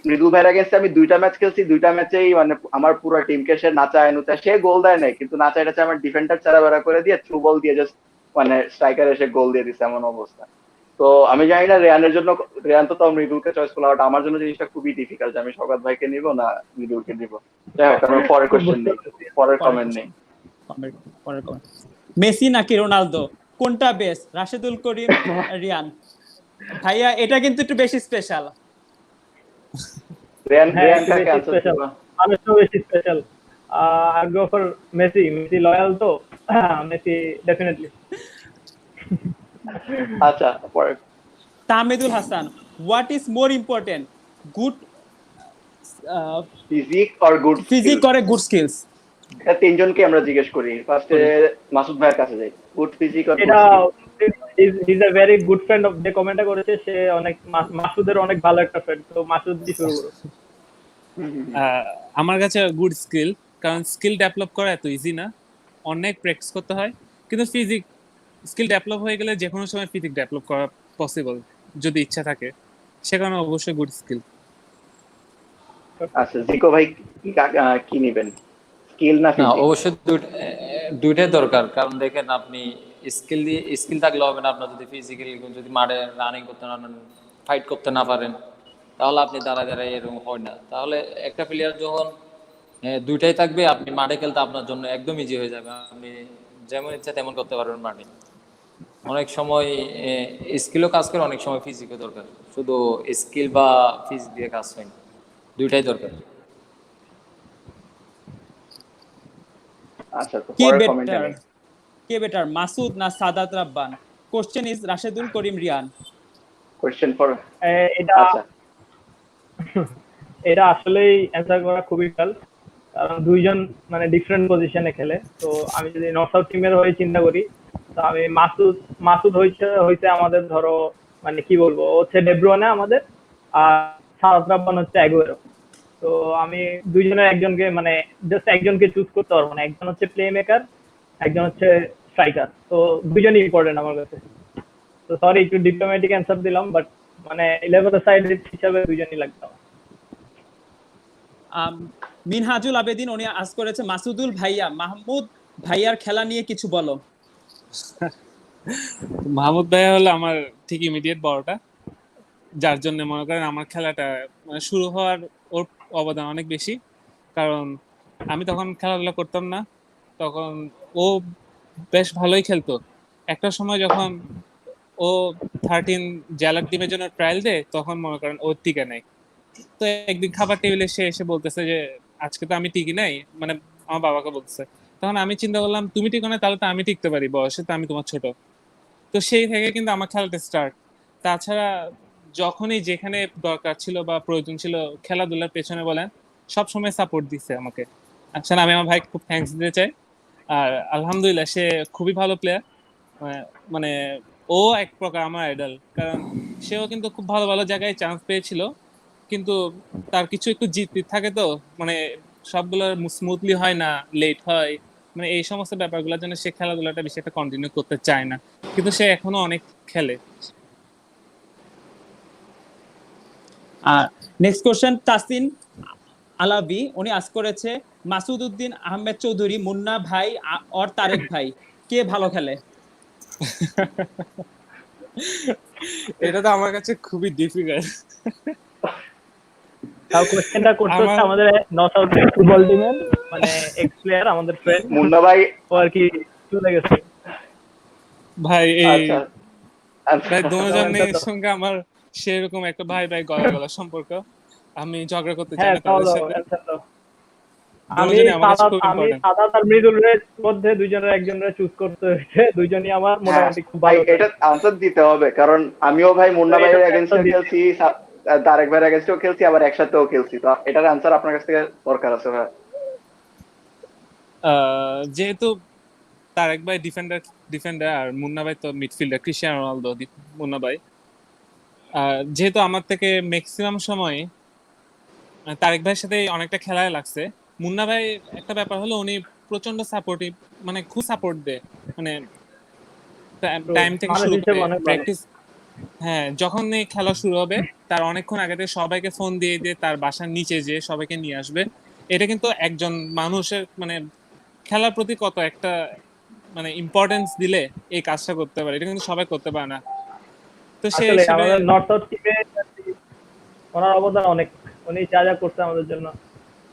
মৃদুল ভাইয়ের এগেন্স্টে আমি 2টা ম্যাচ খেলছি, 2টা ম্যাচেই মানে আমার পুরো টিমকে সে নাচায় নুচায়, সে গোল দেয় নাই কিন্তু নাচায় টাচায় আমার ডিফেন্ডার চারাবেড়া করে দিয়ে থ্রু বল দিয়ে জাস্ট মানে স্ট্রাইকার এসে গোল দিয়ে দিচ্ছে এমন অবস্থা। তো আমি জানি না রেয়ানের জন্য, রেয়ান তো তাও মৃদুলকে চয়েস করলো, বাট আমার জন্য জিনিসটা খুবই ডিফিকাল্ট যে আমি শওকত ভাইকে নিব না মৃদুলকে নিব। যাই হোক, আমার পরের কোশ্চেন নেই, পরের কমেন্ট নেই। মেসি নাকি রোনালদো, কোনটা বেস্ট? রাশেদুল করিম, রিয়ান। ভাইয়া এটা কিন্তু একটু বেশি স্পেশাল। রেয়ান হ্যাঁ, রেয়ান একটু কাকে বেশি আনসার স্পেশাল, দিবা? আমি তো বেশি special. I go for Messi. Messi loyal তো, মেসি ডেফিনেটলি। আচ্ছা, পরের। Tahmidul Hasan, what is more important, good physique or good physique skill? করে গুড স্কিলস? এটা তিনজনকে আমরা জিজ্ঞেস করি। ফার্স্টে মাসুদ ভাইয়ের কাছে যাই, গুড ফিজিক অর গুড এটা skill? Is a very good friend of, যে কমেন্টটা করেছে সে অনেক মাসুদের অনেক ভালো একটা ফ্রেন্ড, তো মাসুদ দিয়ে শুরু করো। আমার কাছে গুড স্কিল, কারণ স্কিল ডেভেলপ করা এত ইজি না, অনেক প্র্যাকটিস করতে হয়। কিন্তু ফিজিক স্কিল ডেভেলপ হয়ে গেলে যে কোনো সময় ফিজিক ডেভেলপ করা পসিবল যদি ইচ্ছা থাকে, সে কারণে অবশ্যই গুড স্কিল। আচ্ছা, জিকো ভাই কি নিবেন, স্কিল না না, ফিজিক? অবশ্যই দুইটাই দরকার। কারণ দেখেন, আপনি স্কিল থাকলে হবে না, আপনার যদি ফিজিক্যালি যদি মাঠে রানিং করতে না, ফাইট করতে না পারেন, তাহলে আপনি দাঁড়ায় দাঁড়ায় এরকম হয় না। তাহলে একটা প্লেয়ার যখন দুইটাই থাকবে, আপনি মাঠে খেলতে আপনার জন্য একদম ইজি হয়ে যাবে। আপনি যেমন ইচ্ছা তেমন করতে পারবেন মাঠে। অনেক সময় স্কিলও কাজ করে, অনেক সময় ফিজিকও দরকার। শুধু স্কিল বা ফিজিক দিয়ে কাজ হয় না, দুইটাই দরকার। আচ্ছা, তো কে পরের কমেন্টে বেটার, নেই। কে বেটার, মাসুদ না Sadat Rabban? Question is Rashedul Karim, Riyan. Question for, এটা আচ্ছা এটা আসলেই অ্যান্সার করা খুবই কাল, কারণ দুইজন মানে ডিফারেন্ট পজিশনে খেলে। তো আমি যদি নর্থ সাউথ টিমের হয়ে চিন্তা করি, তো আমি মাসুদ মাসুদ হইছে হইছে আমাদের ধরো মানে কি বলবো, ও হচ্ছে ডেব্রুয়ানে আমাদের, আর সাদাত রাব্বান হচ্ছে অ্যাগুয়েরো। তো আমি দুইজনের একজনকে মানে জাস্ট একজনকে চুজ করতে পারবো না, একজন হচ্ছে প্লে মেকার, একজন হচ্ছে স্ট্রাইকার, তো দুইজনই ইম্পর্টেন্ট আমার কাছে। তো সরি একটু ডিপ্লোম্যাটিক অ্যান্সার দিলাম, বাট মানে 11 সাইড হিসাবে দুইজনই লাগবে আমার। মিনহাজুল আবেদিন উনি আজ করেছে, মাসুদুল ভাইয়া মাহমুদ ভাইয়ার খেলা নিয়ে কিছু বলো। মাহমুদ ভাইয়া হলো আমার ঠিক ইমিডিয়েট বড়টা, যার জন্য মনে করেন আমার খেলাটা মানে শুরু হওয়ার ওর অবদান অনেক বেশি। কারণ আমি তখন খেলাধুলা করতাম না, তখন ও বেশ ভালোই খেলতো। একটা সময় যখন ও 13 জেলার টিমের জন্য ট্রায়াল দেয়, তখন মনে করেন ও টিকে নাই। তো একদিন খাবার টেবিলে সে এসে বলতেছে যে আজকে তো আমি টিকি নাই, মানে আমার বাবাকে বলতেছে। তখন আমি চিন্তা করলাম, তুমি টিকো না তাহলে তো আমি টিকতে পারি, বয়সে তো আমি তোমার ছোট। তো সেই থেকে কিন্তু আমার খেলাটা স্টার্ট। তাছাড়া যখনই যেখানে দরকার ছিল বা প্রয়োজন ছিল খেলাধুলার পেছনে বলেন, সব সময় সাপোর্ট দিচ্ছে আমাকে। আসলে আমি আমার ভাইকে খুব থ্যাঙ্কস দিতে চাই। আর আলহামদুলিল্লাহ সে খুবই ভালো প্লেয়ার। মানে ও এক প্রকার আমার আইডল, কারণ সেও কিন্তু খুব ভালো ভালো জায়গায় চান্স পেয়েছিল, কিন্তু তার কিছু একটু জিদ থাকে তো, মানে সবগুলো স্মুথলি হয় না, লেট হয়, মানে এই সমস্ত ব্যাপারগুলোর জন্য সে খেলাধুলাটা বেশি একটা কন্টিনিউ করতে চায় না, কিন্তু সে এখনো অনেক খেলে। আর নেক্সট কোশ্চেন তাসিন আলাবি উনি আজ করেছে, মাসুদ উদ্দিন আহমেদ চৌধুরী, মুন্না ভাই আর তারেক ভাই কে ভালো খেলে? এটা তো আমার কাছে খুবই ডিফিকাল্ট। তাও কোশ্চেনটা করতে হচ্ছে আমার আমাদের নর্থ সাউথ ফুটবল টিমের মানে এক্স প্লেয়ার, আমাদের ফ্রেন্ড, মুন্না ভাই। ও আর কি চলে গেছে। ভাই এই আচ্ছা প্রায় আচ্ছা, দুজনের সঙ্গে আমার সেরকম একটা ভাই ভাই গলা গলা সম্পর্ক, আমি ঝগড়া করতে চাই হ্যাঁ, না তাও তাদের দাও সাথে। অ্যান্সার দাও। আমি দুজনই আমার কাছে সাদাত খুব আমি ইম্পর্টেন্ট। সাদাত আর মৃদুলের মধ্যে দুইজনের একজনের চুজ করতে হয়েছে, দুইজনই আমার হ্যাঁ মোটামুটি খুব ভাই, ভালো এটা আনসার দিতে হবে কারণ আমিও ভাই মুন্না তো ভাইয়ের এটা এগেনস্টে answer দিতে খেলছি, তারেক ভাইয়ের এগেনস্টেও খেলছি, আবার একসাথেও খেলছি। তো এটার আনসার আপনার কাছ থেকে দরকার আছে ভাই। যেহেতু তারেক ভাই ডিফেন্ডার আর মুন্না ভাই তো মিডফিল্ডার, ক্রিস্টিয়ানো রোনালদো মুন্না ভাই। যেহেতু আমার থেকে ম্যাক্সিমাম সময় তারেক ভাইয়ের সাথে অনেকটা খেলায় লাগছে, মুন্না ভাই একটা ব্যাপার হলো উনি প্রচন্ড সাপোর্টিভ, মানে খুব সাপোর্ট দেয়, মানে টাইম থেকে মানুষ শুরু করে হিসেবে অনেক ভালো। প্র্যাকটিস, হ্যাঁ, যখন এই খেলা শুরু হবে তার অনেকক্ষণ আগে থেকে সবাইকে ফোন দিয়ে দিয়ে তার বাসার নিচে যেয়ে সবাইকে নিয়ে আসবে। এটা কিন্তু একজন মানুষের মানে খেলার প্রতি কত একটা মানে ইম্পর্টেন্স দিলে এই কাজটা করতে পারে, এটা কিন্তু সবাই করতে পারে না। তো সেই আসলে হিসেবে আমাদের নর্থ সাউথ টিমে ওনার অবদান অনেক, উনি যা যা করছে আমাদের জন্য,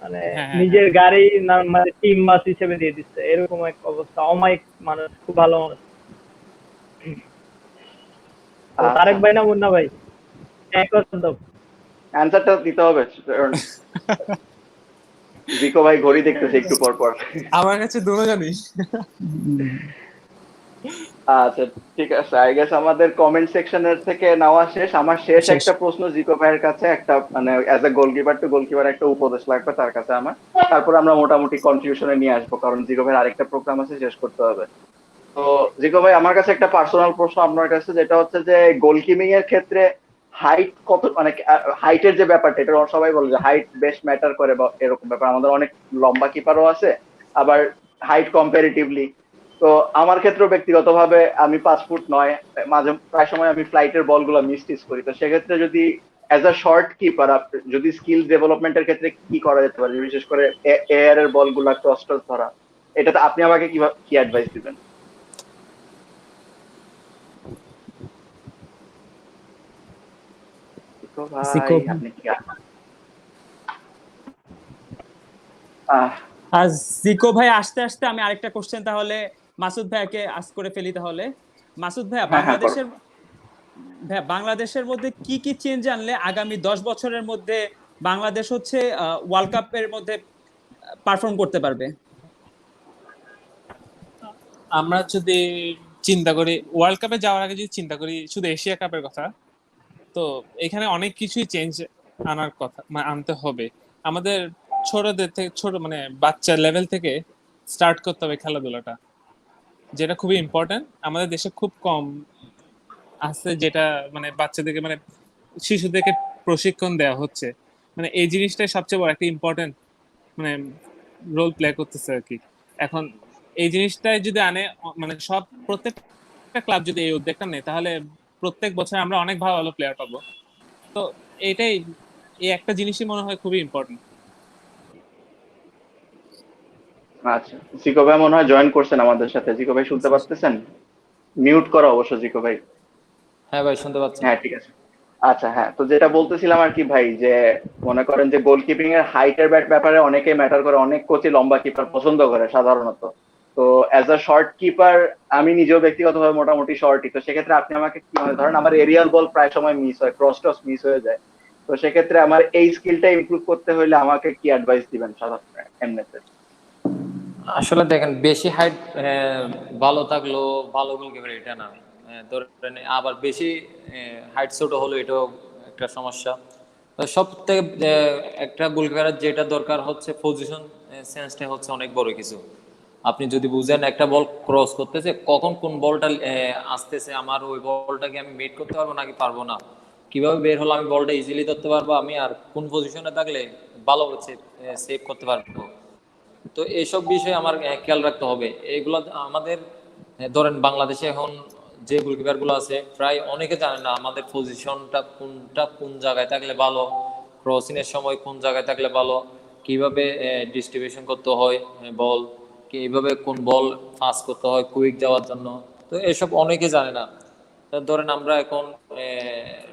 মানে হ্যাঁ হ্যাঁ হ্যাঁ নিজের গাড়ি না মানে টিম বাস হিসেবে দিয়ে দিচ্ছে, এরকম এক অবস্থা। অমায়িক মানুষ, খুব ভালো মানুষ। তো তারেক ভাই না মুন্না ভাই, এক কথা দাও। অ্যান্সারটা দিতে হবে, কারণ জিকো ভাই ঘড়ি দেখতেছে একটু পর পর। আমার কাছে দুজনই। আচ্ছা ঠিক আছে, আই গেস আমাদের কমেন্ট সেকশনের থেকে নেওয়া শেষ। আমার শেষ শেষ। একটা প্রশ্ন জিকো ভাইয়ের কাছে, একটা মানে as a goalkeeper two goalkeeper একটা উপদেশ লাগবে তার কাছে আমার, তারপর আমরা মোটামুটি কনফিউশনে নিয়ে আসবো, কারণ জিকো ভাইয়ের আরেকটা প্রোগ্রাম আছে, শেষ করতে হবে। তো জিকো ভাই, আমার কাছে একটা পার্সোনাল প্রশ্ন আপনার কাছে, যেটা হচ্ছে যে গোলকিপিং এর ক্ষেত্রে হাইট কত, মানে হাইটের যে ব্যাপারটা, এটা সবাই বলে যে হাইট বেশ ম্যাটার করে বা এরকম ব্যাপার। আমাদের অনেক লম্বা কিপারও আছে, আবার হাইট কম্পারেটিভলি। তো আমার ক্ষেত্রেও ব্যক্তিগতভাবে আমি 5 ফুট 9, মাঝে প্রায় সময় আমি ফ্লাইটের বলগুলো মিস টিস করি। তো সেক্ষেত্রে যদি অ্যাজ আ শর্ট কিপার যদি স্কিল ডেভেলপমেন্টের ক্ষেত্রে কি করা যেতে পারে, বিশেষ করে এয়ার এর বলগুলা ক্রস টস ধরা, এটাতে আপনি আমাকে কি অ্যাডভাইস দিবেন? জিকো ভাই, জিকো আপনি কি আহ আর জিকো ভাই আসতে আসতে আমি আরেকটা কোশ্চেন তাহলে মাসুদ ভাইয়াকে আস্ক করে ফেলি তাহলে। মাসুদ ভাইয়া, হ্যাঁ হ্যাঁ করো। বাংলাদেশের মধ্যে কি কি চেঞ্জ আনলে আগামী 10 বছরের মধ্যে বাংলাদেশ হচ্ছে ওয়ার্ল্ড কাপের মধ্যে পারফর্ম করতে পারবে? আমরা যদি চিন্তা করি ওয়ার্ল্ড কাপে যাওয়ার আগে, যদি চিন্তা করি শুধু এশিয়া কাপের কথা, তো এখানে অনেক কিছুই চেঞ্জ আনার কথা, মানে আনতে হবে। আমাদের ছোটদের থেকে, ছোট মানে বাচ্চা লেভেল থেকে স্টার্ট করতে হবে খেলাধুলাটা, যেটা খুবই ইম্পর্টেন্ট। আমাদের দেশে খুব কম আছে যেটা মানে বাচ্চাদেরকে মানে শিশুদেরকে প্রশিক্ষণ দেওয়া হচ্ছে। মানে এই জিনিসটাই সবচেয়ে বড় একটা ইম্পর্টেন্ট মানে রোল প্লে করতেছে আর কি এখন। এই জিনিসটাই যদি আনে, মানে সব প্রত্যেকটা ক্লাব যদি এই উদ্যোগটা নেয়, তাহলে প্রত্যেক বছর আমরা অনেক ভালো ভালো প্লেয়ার পাবো। তো এইটাই, এই একটা জিনিসই মনে হয় খুবই ইম্পর্টেন্ট। আচ্ছা, জিকো ভাই মনে হয় জয়েন করছেন আমাদের সাথে। জিকো ভাই শুনতে পারতেছেন? মিউট করো অবশ্য জিকো ভাই। হ্যাঁ ভাই, শুনতে পাচ্ছি। হ্যাঁ ঠিক আছে। আচ্ছা হ্যাঁ, তো যেটা বলতেছিলাম আর কি ভাই, যে মনে করেন যে গোলকিপিং এর হাইটের ব্যাপারে অনেকেই ম্যাটার করে, অনেক কোচই লম্বা কিপার পছন্দ করে সাধারণত। তো অ্যাজ আ শর্ট কিপার, আমি নিজেও ব্যক্তিগতভাবে মোটামুটি শর্টই। তো সেক্ষেত্রে আপনি আমাকে কি মনে, ধরেন আমার এরিয়াল বল প্রায় সময় মিস হয়, ক্রস টস মিস হয়ে যায়, তো সেক্ষেত্রে আমার এই স্কিলটা ইমপ্রুভ করতে হলে আমাকে কি অ্যাডভাইস দিবেন সাধারণত এমনিতে? আসলে দেখেন, বেশি হাইট ভালো থাকলেও ভালো গোলকিপার এটা না। ধরেন আবার বেশি হাইট ছোট হলো, এটাও একটা সমস্যা। তো সব থেকে একটা গোলকিপারের যেটা দরকার হচ্ছে পজিশন সেন্সটা হচ্ছে অনেক বড় কিছু। আপনি যদি বুঝেন একটা বল ক্রস করতেছে, কখন কোন বলটা আসতেছে, আমার ওই বলটাকে আমি মিট করতে পারবো নাকি পারবো না, কিভাবে বের হলো আমি বলটা ইজিলি ধরতে পারবো আমি, আর কোন পজিশনে থাকলে ভালো সেভ করতে পারবো। তো এইসব বিষয়ে আমার খেয়াল রাখতে হবে। এগুলো আমাদের ধরেন বাংলাদেশে এখন যে গোলকিপার গুলো আছে প্রায় অনেকে জানে না আমাদের পজিশনটা কোনটা, কোন জায়গায় থাকলে ভালো, ক্রসিং এর সময় কোন জায়গায় থাকলে ভালো, কিভাবে ডিস্ট্রিবিউশন করতে হয় বল, কিভাবে কোন বল পাস করতে হয় কুইক যাওয়ার জন্য। তো এসব অনেকে জানে না। তা ধরেন আমরা এখন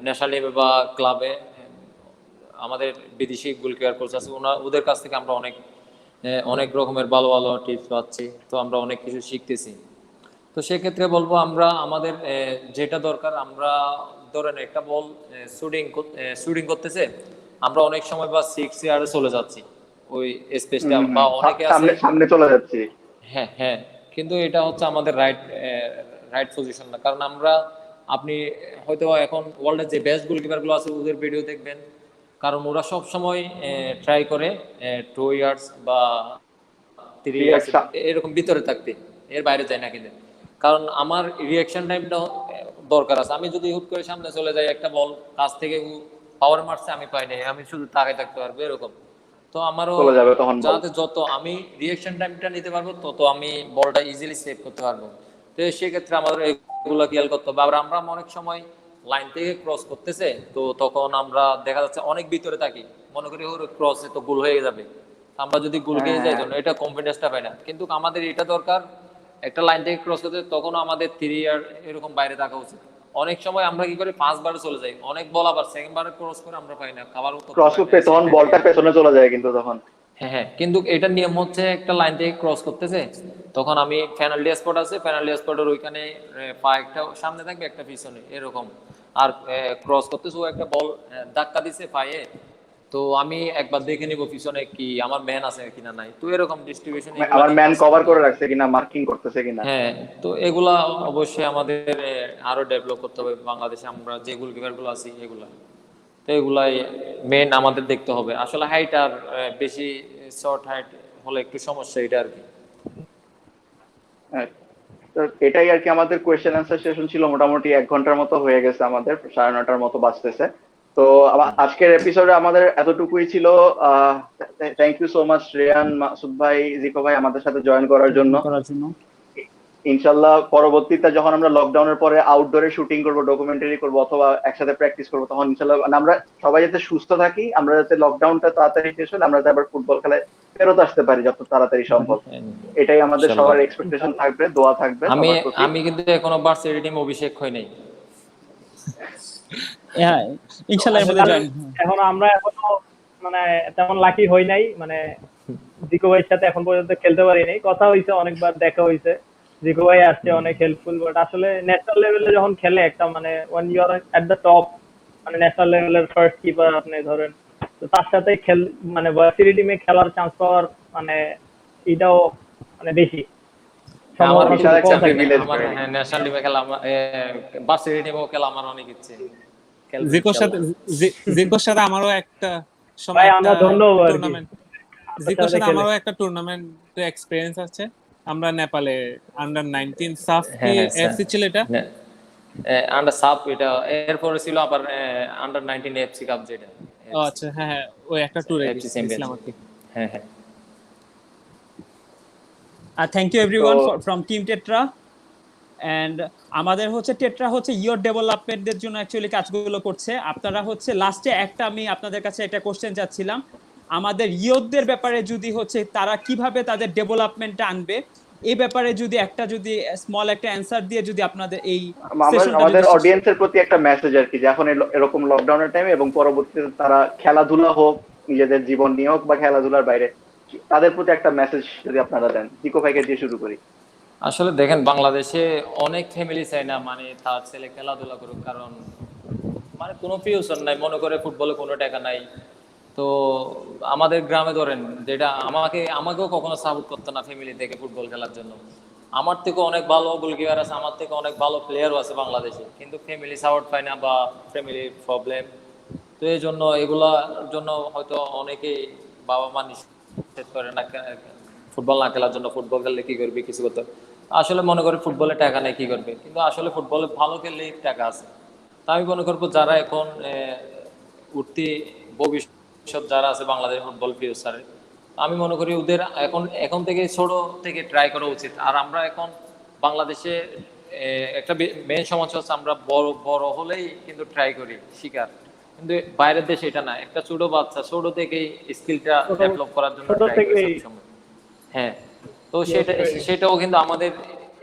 ন্যাশনাল টিমে বা ক্লাবে আমাদের বিদেশি গোলকিপার কোচ আছে, ওদের কাছ থেকে আমরা অনেক অনেক রকমের ভালো ভালো টিপস পাচ্ছি। তো আমরা অনেক কিছু শিখতেছি। তো সেক্ষেত্রে বলবো আমরা আমাদের যেটা দরকার, আমরা ধরেন একটা বল শুটিং করতেছে, আমরা অনেক সময় বা 6 ইয়ার্ডে চলে যাচ্ছি ওই স্পেসটা, বা অনেকে আছে। সামনে সামনে চলে যাচ্ছি। হ্যাঁ হ্যাঁ, কিন্তু এটা হচ্ছে আমাদের রাইট রাইট পজিশন না। কারণ আমরা, আপনি হয়তো এখন ওয়ার্ল্ডের যে বেস্ট গোলকিপার গুলো আছে ওদের ভিডিও দেখবেন, কারণ ওরা সব সময় ট্রাই করে 2 ইয়ার্স বা 3 ইয়ার্স এরকম ভিতরে থাকতে, এর বাইরে যায় না। কিন্তু কারণ আমার রিয়াকশন টাইমটা দরকার আছে। আমি যদি হুট করে সামনে চলে যাই, একটা বল কাছ থেকে পাওয়ার মারছে আমি পাই নাই, আমি শুধু তাকায় থাকতে পারবো এরকম। তো আমারও চলে যাবে তখন বল। যাতে যত আমি রিয়াকশন টাইমটা নিতে পারবো, তত আমি বলটা ইজিলি সেভ করতে পারবো। তো সেক্ষেত্রে আমাদের এগুলো খেয়াল করতে হবে। আবার আমরা অনেক সময় লাইন থেকে ক্রস করতেছে, তো তখন আমরা দেখা যাচ্ছে অনেক ভিতরে থাকি, মনে করি ওর ক্রসে তো গোল হয়ে যাবে, আমরা যদি গোল খেয়ে যাই জন্য এটা কনফিডেন্সটা পাই না। কিন্তু আমাদের এটা দরকার, একটা লাইন থেকে ক্রস করতে তখন আমাদের 3 ইয়ার এরকম বাইরে থাকা উচিত। অনেক সময় আমরা কি করি 5 বারে চলে যাই, অনেক বল আবার সেকেন্ড বারে ক্রস করে আমরা পাই না, খাবার ক্রস করতে তখন বলটা পেছনে চলে যায় কিন্তু তখন। হ্যাঁ হ্যাঁ, কিন্তু এটার নিয়ম হচ্ছে একটা লাইন থেকে ক্রস করতেছে তখন আমি পেনাল্টি স্পট আছে, পেনাল্টি স্পটের ওইখানে পা একটা সামনে থাকবে একটা পিছনে এরকম, আর ক্রস করতেছে ও একটা বল ধাক্কা দিছে পায়ে, তো আমি একবার দেখে নিব পিছনে কি আমার ম্যান আছে কিনা নাই, তো এরকম ডিস্ট্রিবিউশন আমার ম্যান কভার করে রাখছে কিনা, মার্কিং করতেছে কিনা। হ্যাঁ, তো এগুলা অবশ্যই আমাদের আরো ডেভেলপ করতে হবে বাংলাদেশে, আমরা যে গোলকিপার গুলো আছি এগুলা, তো এগুলাই মেন আমাদের দেখতে হবে। আসলে হাইট আর বেশি শর্ট হাইট হলে একটু সমস্যা এটা আর কি। হ্যাঁ, তো এটাই আর কি আমাদের কোয়েশ্চেন অ্যান্সার সেশন ছিল। মোটামুটি 1 ঘন্টার মতো হয়ে গেছে, আমাদের 9:30 মতো বাজতেছে। তো আজকের এপিসোডে আমাদের এতটুকুই ছিল। Thank you so much Reyan, Masud ভাই, জিকো ভাই আমাদের সাথে জয়েন করার জন্য। ইনশাল্লাহ পরবর্তীতে যখন আমরা লকডাউনের পরে আউটডোরে শুটিং করব, ডকুমেন্টারি করব অথবা একসাথে প্র্যাকটিস করব, তখন ইনশাল্লাহ মানে আমরা সবাই যাতে সুস্থ থাকি, আমরা যাতে লকডাউনটা তাড়াতাড়ি শেষ হলে আমরা যাতে আবার ফুটবল খেলায় ফেরত আসতে পারি যত তাড়াতাড়ি সম্ভব। এটাই আমাদের সবার এক্সপেকটেশন থাকবে, দোয়া থাকবে। আমি কিন্তু এখনো ভার্সিটি টিম অভিষেক হই নাই। হ্যাঁ, ইনশাআল্লাহ এর মধ্যে জয়েন। এখন আমরা এখনো মানে তেমন লাকি হই নাই, মানে জিকো ভাইয়ের সাথে এখন পর্যন্ত খেলতে পারি নাই। কথা হইছে, অনেকবার দেখা হইছে, জিকো ভাই আসছে অনেক হেল্পফুল, বাট আসলে ন্যাশনাল লেভেলে যখন খেলে একটা মানে one you are at the top, মানে ন্যাশনাল লেভেলের ফার্স্ট কিপার আপনি ধরেন, তো তার সাথে মানে ভার্সিটি টিমে খেলার চান্স পাওয়ার মানে এটাও মানে বেশি ন্যাশনাল টিমে খেলা, ভার্সিটি টিমেও খেলা আমার অনেক ইচ্ছে। জিকোর সাথে আমারও একটা সময় ভাই আমরা ধন্যবাদ টুর্নামেন্ট, জিকোর সাথে আমারও একটা টুর্নামেন্ট এক্সপেরিয়েন্স আছে। আমরা নেপালে আন্ডার 19 সাফ কি এফসি ছিল এটা, আন্ডার সাফ, এটা এরপরে ছিল আবার আন্ডার 19 এফসি কাপ যেটা। ও আচ্ছা, হ্যাঁ হ্যাঁ, ওই একটা ট্যুরে গেছিলাম আর কি। হ্যাঁ হ্যাঁ। Thank you everyone from team Tetra. And আমাদের হচ্ছে টেট্রা হচ্ছে ইয়োর ডেভেলপমেন্টের জন্য অ্যাকচুয়ালি কাজগুলো করছে। আপনারা হচ্ছে লাস্টে একটা আমি আপনাদের কাছে একটা কোশ্চেন চাচ্ছিলাম, আমাদের ইয়োরদের ব্যাপারে যদি হচ্ছে তারা কিভাবে তাদের ডেভেলপমেন্টটা আনবে, এই ব্যাপারে যদি স্মল একটা অ্যানসার দিয়ে যদি আপনাদের এই আমাদের অডিয়েন্সের প্রতি একটা মেসেজ আর কি, যে এখন এরকম লকডাউনের টাইমে এবং পরবর্তীতে তারা খেলাধুলা হোক, নিজেদের জীবন নিয়ে হোক বা খেলাধুলার বাইরে, তাদের প্রতি একটা মেসেজ যদি আপনারা দেন। জিকো ভাইকে দিয়ে শুরু করি। আসলে দেখেন, বাংলাদেশে অনেক ফ্যামিলি চায় না মানে তার ছেলে খেলাধুলা করুক, কারণ মানে কোনো ফিউচার নাই, মনে করে ফুটবলে কোনো টাকা নাই। তো আমাদের গ্রামে ধরেন, যেটা আমাকেও কখনো সাপোর্ট করতো না ফ্যামিলি থেকে ফুটবল খেলার জন্য। আমার থেকে অনেক ভালো গোলকিপার আছে, আমার থেকে অনেক ভালো প্লেয়ারও আছে বাংলাদেশে, কিন্তু ফ্যামিলি সাপোর্ট পায় না বা ফ্যামিলির প্রবলেম। তো এই জন্য এগুলোর জন্য হয়তো অনেকেই বাবা মা নিষেধ করে না ফুটবল না খেলার জন্য, ফুটবল খেললে কি করবে, কিছু করতে। আসলে মনে করি ফুটবলে টাকা নেই, কি করবে, কিন্তু আসলে ফুটবলে ভালো খেললেই টাকা আছে। তা আমি মনে করবো যারা এখন উঠতি ভবিষ্যৎ যারা আছে বাংলাদেশ ফুটবল ফিউচারে, আমি মনে করি ওদের এখন থেকে ছোট থেকে ট্রাই করা উচিত। আর আমরা এখন বাংলাদেশে একটা মেন সমস্যা হচ্ছে আমরা বড় হলেই কিন্তু ট্রাই করি শিকার, কিন্তু বাইরের দেশে এটা না, একটা ছোট বাচ্চা ছোট থেকেই স্কিলটা ডেভেলপ করার জন্য ট্রাই করে সবসময়। হ্যাঁ, তো সেটাও কিন্তু আমাদের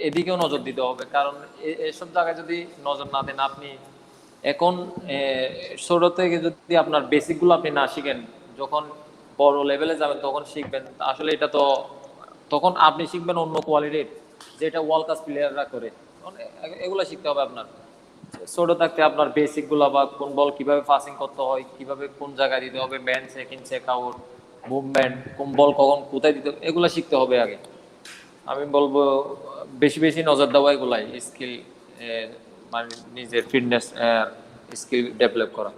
এদিকেও নজর দিতে হবে, কারণ এসব জায়গায় যদি নজর না দেন, আপনি এখন ছোট থেকে যদি আপনার বেসিক গুলো আপনি না শিখেন, যখন বড় লেভেলে যাবেন তখন শিখবেন। আসলে এটা তো তখন আপনি শিখবেন অন্য কোয়ালিটির, যেটা ওয়ার্ল্ড ক্লাস প্লেয়াররা করে, এগুলো শিখতে হবে আপনার। ছোট থাকতে আপনার বেসিক গুলো, বা কোন বল কিভাবে পাসিং করতে হয়, কিভাবে কোন জায়গায় দিতে হবে, man check in check out, movement, কোন বল কখন কোথায় দিতে হবে, এগুলো শিখতে হবে আগে। আমি বলবো বেশি বেশি নজর দেওয়া এগুলাই স্কিল, মানে নিজের ফিটনেস স্কিল ডেভেলপ করা।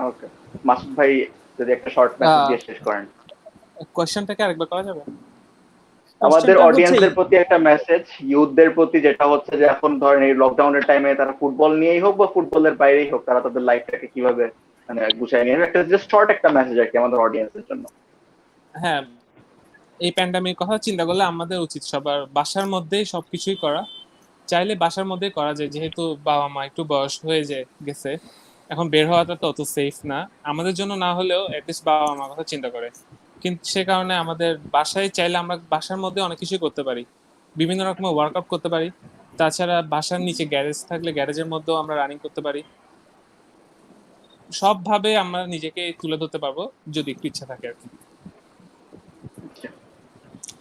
ওকে, মাসুদ ভাই যদি একটা শর্ট মেসেজ দিয়ে শেষ করেন। কোশ্চেনটাকে আরেকবার করা যাবে? আমাদের অডিয়েন্সের প্রতি একটা মেসেজ, ইউথদের প্রতি, যেটা হচ্ছে যে এখন ধরেন এই লকডাউনের টাইমে তারা ফুটবল নিয়েই হোক বা ফুটবলের বাইরেই হোক, তারা তাদের লাইফটাকে কিভাবে মানে গুছিয়ে নিয়ে একটা জাস্ট শর্ট একটা মেসেজ আর কি আমাদের অডিয়েন্সের জন্য। হ্যাঁ, এই প্যান্ডামিক কথা চিন্তা করলে আমাদের উচিত সবার বাসার মধ্যেই সবকিছুই করা। চাইলে বাসার মধ্যে করা যায়, যেহেতু বাবা মা একটু বয়স হয়ে গেছে, এখন বের হওয়াটা তো অত সেফ না আমাদের জন্য, না হলেও অ্যাটলিস্ট বাবা মার কথা চিন্তা করে। কিন্তু সে কারণে আমাদের বাসায় চাইলে আমরা বাসার মধ্যে অনেক কিছুই করতে পারি, বিভিন্ন রকমের ওয়ার্কআউট করতে পারি। তাছাড়া বাসার নিচে গ্যারেজ থাকলে গ্যারেজের মধ্যেও আমরা রানিং করতে পারি। সবভাবে আমরা নিজেকে তুলে ধরতে পারবো যদি একটু ইচ্ছা থাকে আর কি।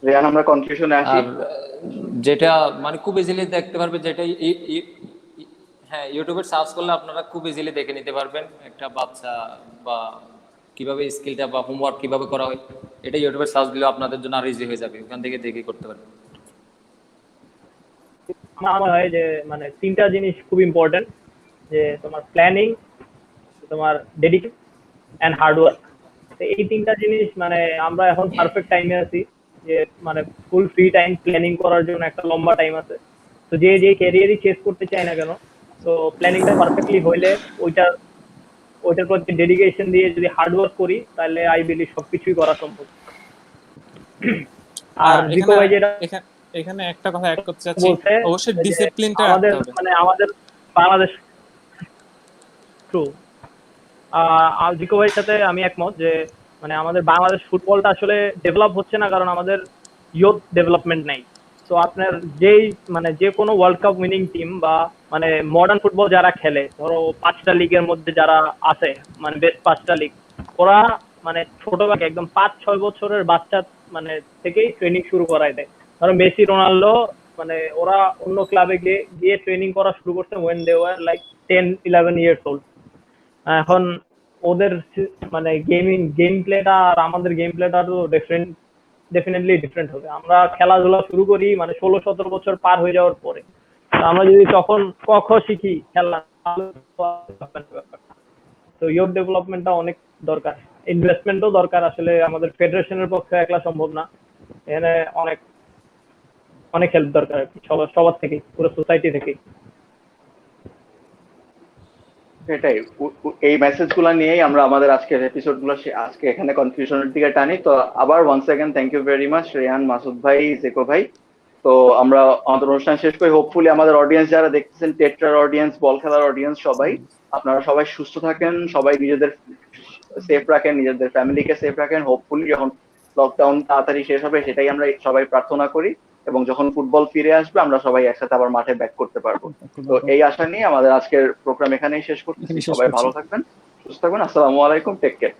রেহান, আমরা কনফিউশনে আসি। আর যেটা মানে খুব ইজিলি দেখতে পারবে, যেটা হ্যাঁ, ইউটিউবে সার্চ করলে আপনারা খুব ইজিলি দেখে নিতে পারবেন একটা বাচ্চা বা কিভাবে স্কিলটা বা হোমওয়ার্ক কিভাবে করা হয়, এটা ইউটিউবে সার্চ দিলে আপনাদের জন্য আরো ইজি হয়ে যাবে, ওখান থেকে দেখে করতে পারবেন। আমার মনে হয় যে মানে তিনটা জিনিস খুব ইম্পর্টেন্ট, যে তোমার প্ল্যানিং, তোমার ডেডিকেশন এন্ড হার্ডওয়ার্ক। তো এই তিনটা জিনিস মানে আমরা এখন পারফেক্ট টাইমে আছি, যে মানে ফুল ফ্রি টাইম প্ল্যানিং করার জন্য একটা লম্বা টাইম আছে। তো যে যে ক্যারিয়ারই চেস করতে চায় না কেন, তো প্ল্যানিংটা পারফেক্টলি হইলে ওইটার প্রতি ডেডিকেশন দিয়ে যদি হার্ডওয়ার্ক করি, তাহলে আই বিলিভ সবকিছুই করা সম্ভব। আর জিকো ভাই যেটা এখানে একটা কথা অ্যাড করতে চাচ্ছি, বলছে, অবশ্যই যে ডিসিপ্লিনটা আমাদের রাখতে হবে। মানে আমাদের বাংলাদেশ ট্রু। আর জিকো ভাইয়ের সাথে আমি একমত যে মানে আমাদের বাংলাদেশ ফুটবলটা আসলে ডেভেলপ হচ্ছে না, কারণ আমাদের ইয়ুথ ডেভেলপমেন্ট নাই। তো আপনার যেই মানে যে কোনো ওয়ার্ল্ড কাপ উইনিং টিম বা মানে মডার্ন ফুটবল যারা খেলে, ধরো 5টা লিগের মধ্যে যারা আছে, মানে বেস্ট 5টা লিগ, ওরা মানে ছোটবেলা একদম 5-6 বছরের বাচ্চা মানে থেকেই ট্রেনিং শুরু করায় দেয়। ধরো মেসি, রোনাল্ডো, মানে ওরা অন্য ক্লাবে গিয়ে ট্রেনিং করা শুরু করছে when they were like 10-11 years old। এখন ওদের মানে গেম প্লেটা আর আমাদের গেম প্লেটা তো ডেফিনেটলি ডিফারেন্ট হবে। আমরা খেলাধুলা শুরু করি মানে 16-17 বছর পার হয়ে যাওয়ার পরে। তো আমরা যদি তখন ক শিখি খেলা, তো ইয়ুথ ডেভেলপমেন্টটা অনেক দরকার, ইনভেস্টমেন্টও দরকার। আসলে আমাদের ফেডারেশনের পক্ষে একলা সম্ভব না, এখানে অনেক অনেক হেল্প দরকার আর কি, সবার থেকে, পুরো সোসাইটি থেকে। সেটাই, এই মেসেজগুলো নিয়েই আমরা আমাদের আজকের এপিসোডগুলো আজকে এখানে কনফিউশনের দিকে টানি। তো আবার once again thank you very much Rehan, Masud ভাই, জেকো ভাই। তো আমরা আমাদের অনুষ্ঠান শেষ করি। হোপফুলি আমাদের অডিয়েন্স যারা দেখতেছেন, টেট্রার অডিয়েন্স, বল খেলার অডিয়েন্স, সবাই আপনারা সবাই সুস্থ থাকেন, সবাই নিজেদের সেফ রাখেন, নিজেদের ফ্যামিলিকে সেফ রাখেন। হোপফুলি যখন লকডাউন তাড়াতাড়ি শেষ হবে, সেটাই আমরা সবাই প্রার্থনা করি, এবং যখন ফুটবল ফিরে আসবে আমরা সবাই একসাথে আবার মাঠে ব্যাক করতে পারবো। তো এই আশা নিয়ে আমাদের আজকের প্রোগ্রাম এখানেই শেষ করতেছি। সবাই ভালো থাকবেন, সুস্থ থাকবেন। আসসালামু আলাইকুম, টেক কেয়ার।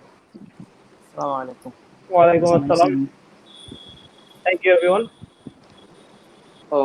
আসসালামু আলাইকুম। ওয়ালাইকুম আসসালাম। Thank you everyone. ও